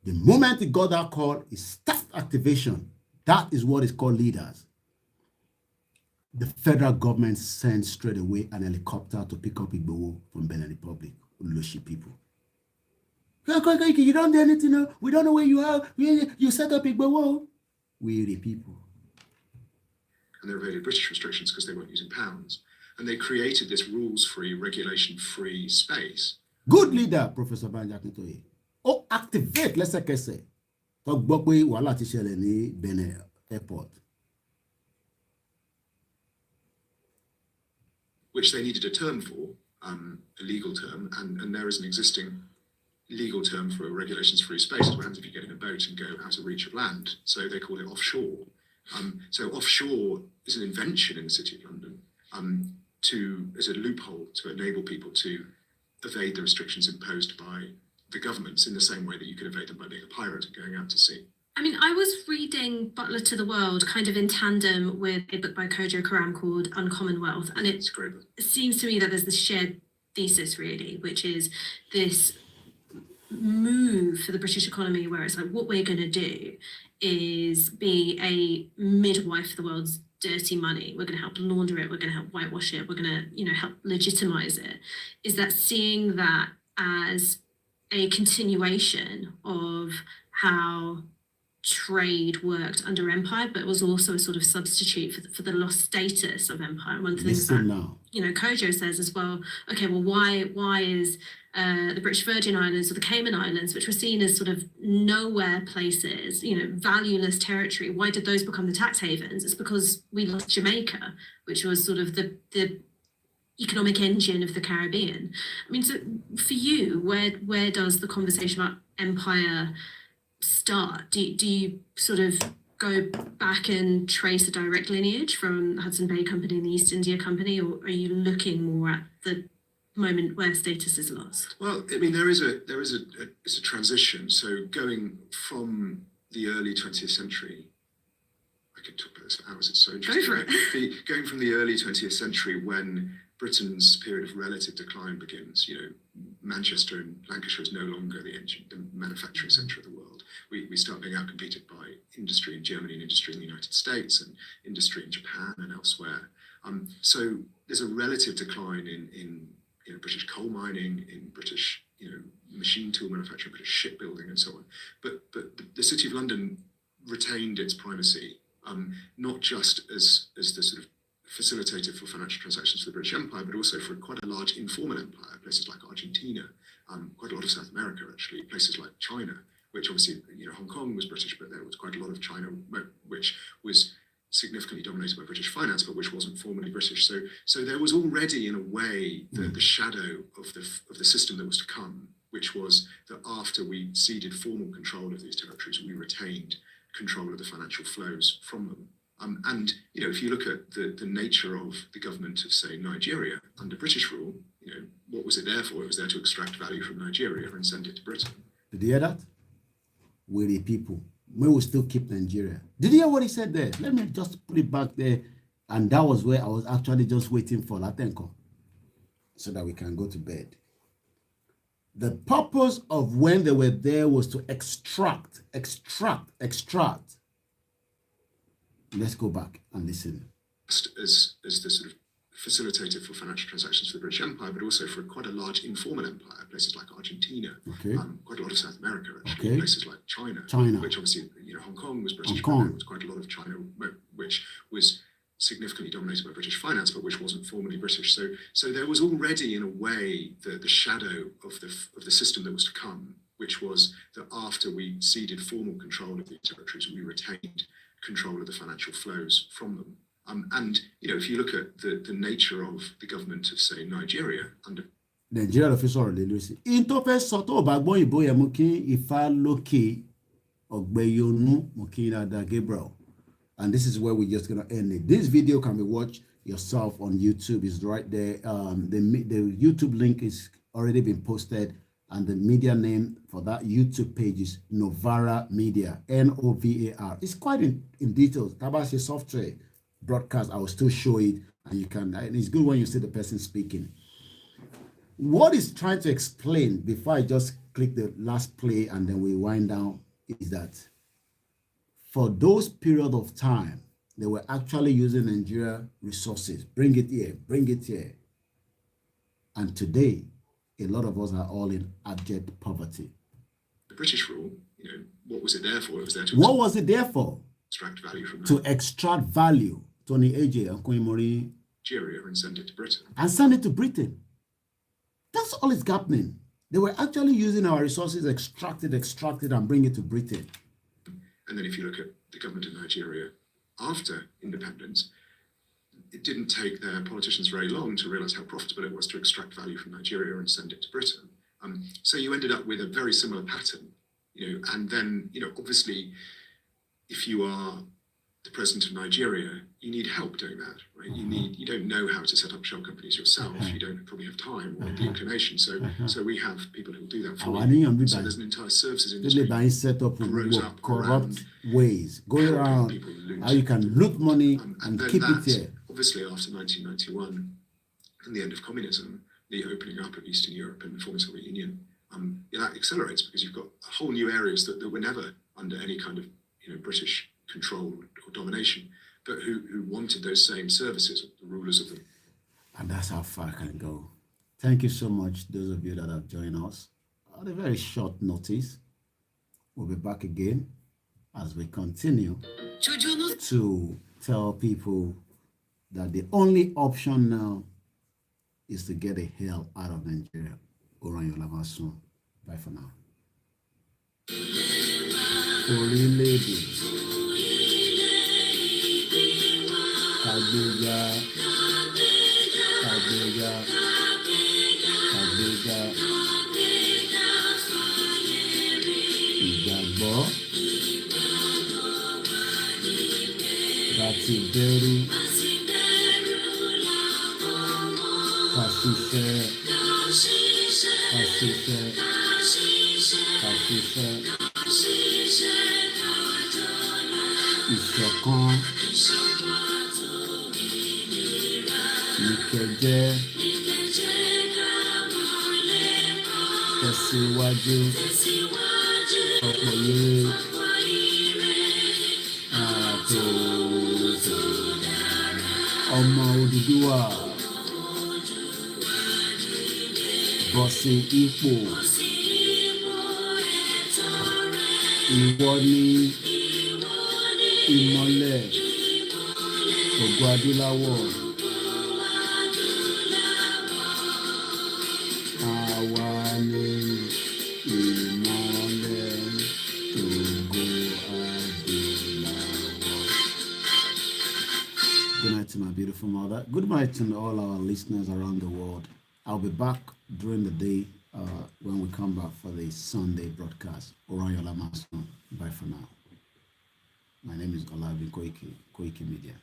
A: The moment he got that call, he started activation. That is what is called leaders. The federal government sent straight away an helicopter to pick up Igboho from Benin Republic, Ulushi people. You don't do anything. We don't know where you are. You set up Igboho. We're the people.
D: And they evaded British restrictions because they weren't using pounds. And they created this rules-free, regulation-free space.
A: Good leader, Professor Banji Akintoye. Oh, activate, let's say. Talk about wàhálà tí ṣẹlẹ̀ ní Benin Airport.
D: Which they needed a term for, a legal term, and there is an existing legal term for a regulations-free space. What happens if you get in a boat and go out of reach of land? So they call it offshore. So offshore is an invention in the City of London as a loophole to enable people to evade the restrictions imposed by the governments in the same way that you could evade them by being a pirate and going out to sea.
C: I mean, I was reading Butler to the World kind of in tandem with a book by Kojo Karam called Uncommon Wealth. And it seems to me that there's this shared thesis, really, which is this move for the British economy where it's like, what we're going to do is be a midwife for the world's dirty money. We're going to help launder it. We're going to help whitewash it. We're going to, help legitimize it. Is that seeing that as a continuation of how trade worked under empire, but it was also a sort of substitute for the lost status of empire. One of the things that Kojo says as well, okay, well, why is the British Virgin Islands or the Cayman Islands, which were seen as sort of nowhere places, valueless territory, why did those become the tax havens? It's because we lost Jamaica, which was sort of the economic engine of the Caribbean. I mean, so for you, where does the conversation about empire start? Do you sort of go back and trace a direct lineage from the Hudson Bay Company and the East India Company, or are you looking more at the moment where status is lost?
D: Well, I mean, there is a transition. So going from the early 20th century, I could talk about this for hours. It's so interesting. Go for it. Going from the early 20th century, when Britain's period of relative decline begins, Manchester and Lancashire is no longer the manufacturing centre of the world. We start being outcompeted by industry in Germany and industry in the United States and industry in Japan and elsewhere. So there's a relative decline in British coal mining, in British machine tool manufacturing, British shipbuilding, and so on. But the City of London retained its primacy, not just as the sort of facilitator for financial transactions for the British Empire, but also for quite a large informal empire, places like Argentina, quite a lot of South America, actually, places like China, which obviously, Hong Kong was British, but there was quite a lot of China, which was significantly dominated by British finance, but which wasn't formally British. So there was already, in a way, the shadow of the system that was to come, which was that after we ceded formal control of these territories, we retained control of the financial flows from them. And if you look at the nature of the government of, say, Nigeria under British rule, what was it there for? It was there to extract value from Nigeria and send it to Britain.
A: Did you hear that? We're the people. We will still keep Nigeria. Did you hear what he said there? Let me just put it back there. And that was where I was actually just waiting for Latenko so that we can go to bed. The purpose of when they were there was to extract. Let's go back and listen.
D: As the sort of facilitator for financial transactions for the British Empire, but also for quite a large informal empire, places like Argentina, quite a lot of South America, actually, places like China, which obviously, Hong Kong was British, but there was quite a lot of China, which was significantly dominated by British finance, but which wasn't formally British. So there was already, in a way, the shadow of the system that was to come, which was that after we ceded formal control of these territories, we retained control of the financial flows from them. And if you look at the nature of the government of, say, Nigeria under
A: Nàìjíríà ló fi sọ̀rọ̀ lé lórí sí. In tó fẹ́ sọ tó bá gbọ́ ìbò yẹn mú kí Ifá lókè Ọ̀gbẹ́yọnú mú kí dáadáa Gabriel. And this is where we're just gonna end it. This video can be watched yourself on YouTube. It's right there. The YouTube link is already been posted, and the media name for that YouTube page is Novara Media, Novar. It's quite in details. Tabashe software broadcast. I will still show it, and you can. And it's good when you see the person speaking. What is trying to explain before I just click the last play and then we wind down is that for those period of time, they were actually using Nigeria resources. Bring it here, bring it here. And today, a lot of us are all in abject poverty.
D: The British rule, what was it there for? It was there to
A: What was it there for?
D: extract value from
A: To extract value. Tony AJ and Queen Mori.
D: Nigeria and send it to Britain.
A: And send it to Britain. That's all it's happening. They were actually using our resources, extract it, and bring it to Britain.
D: And then if you look at the government of Nigeria after independence, it didn't take their politicians very long to realize how profitable it was to extract value from Nigeria and send it to Britain. So you ended up with a very similar pattern, and then, obviously, if you are the president of Nigeria, you need help doing that, right? You don't know how to set up shell companies yourself. You don't probably have time or the inclination. So we have people who will do that for you. So there's an entire services industry
A: They set up
D: grows up
A: corrupt ways, going
D: helping
A: around
D: people loot.
A: how you can loot money and
D: then
A: keep it
D: that,
A: here.
D: Obviously, after 1991 and the end of communism, the opening up of Eastern Europe and the former Soviet Union, that accelerates because you've got whole new areas that were never under any kind of British control or domination, but who wanted those same services, the rulers of them.
A: And that's how far I can go. Thank you so much, those of you that have joined us at a very short notice. We'll be back again as we continue to tell people that the only option now is to get the hell out of Nigeria. Bye for now. Àgbéga, ìgbàgbọ́ láti bẹ̀rù ká ṣiṣẹ́ ìṣọ̀kan ìkẹjẹ tẹ̀síwájú ọ̀pọ̀ ire àtòtò ọmọ Odùduwà bọ́ sí ipò ìwọ ni ìmọ́lẹ̀ ògo adúláwọ̀. Good night to my beautiful mother. Good night to all our listeners around the world. I'll be back during the day when we come back for the Sunday broadcast. Bye for now. My name is Olabi KOIKIMEDIA.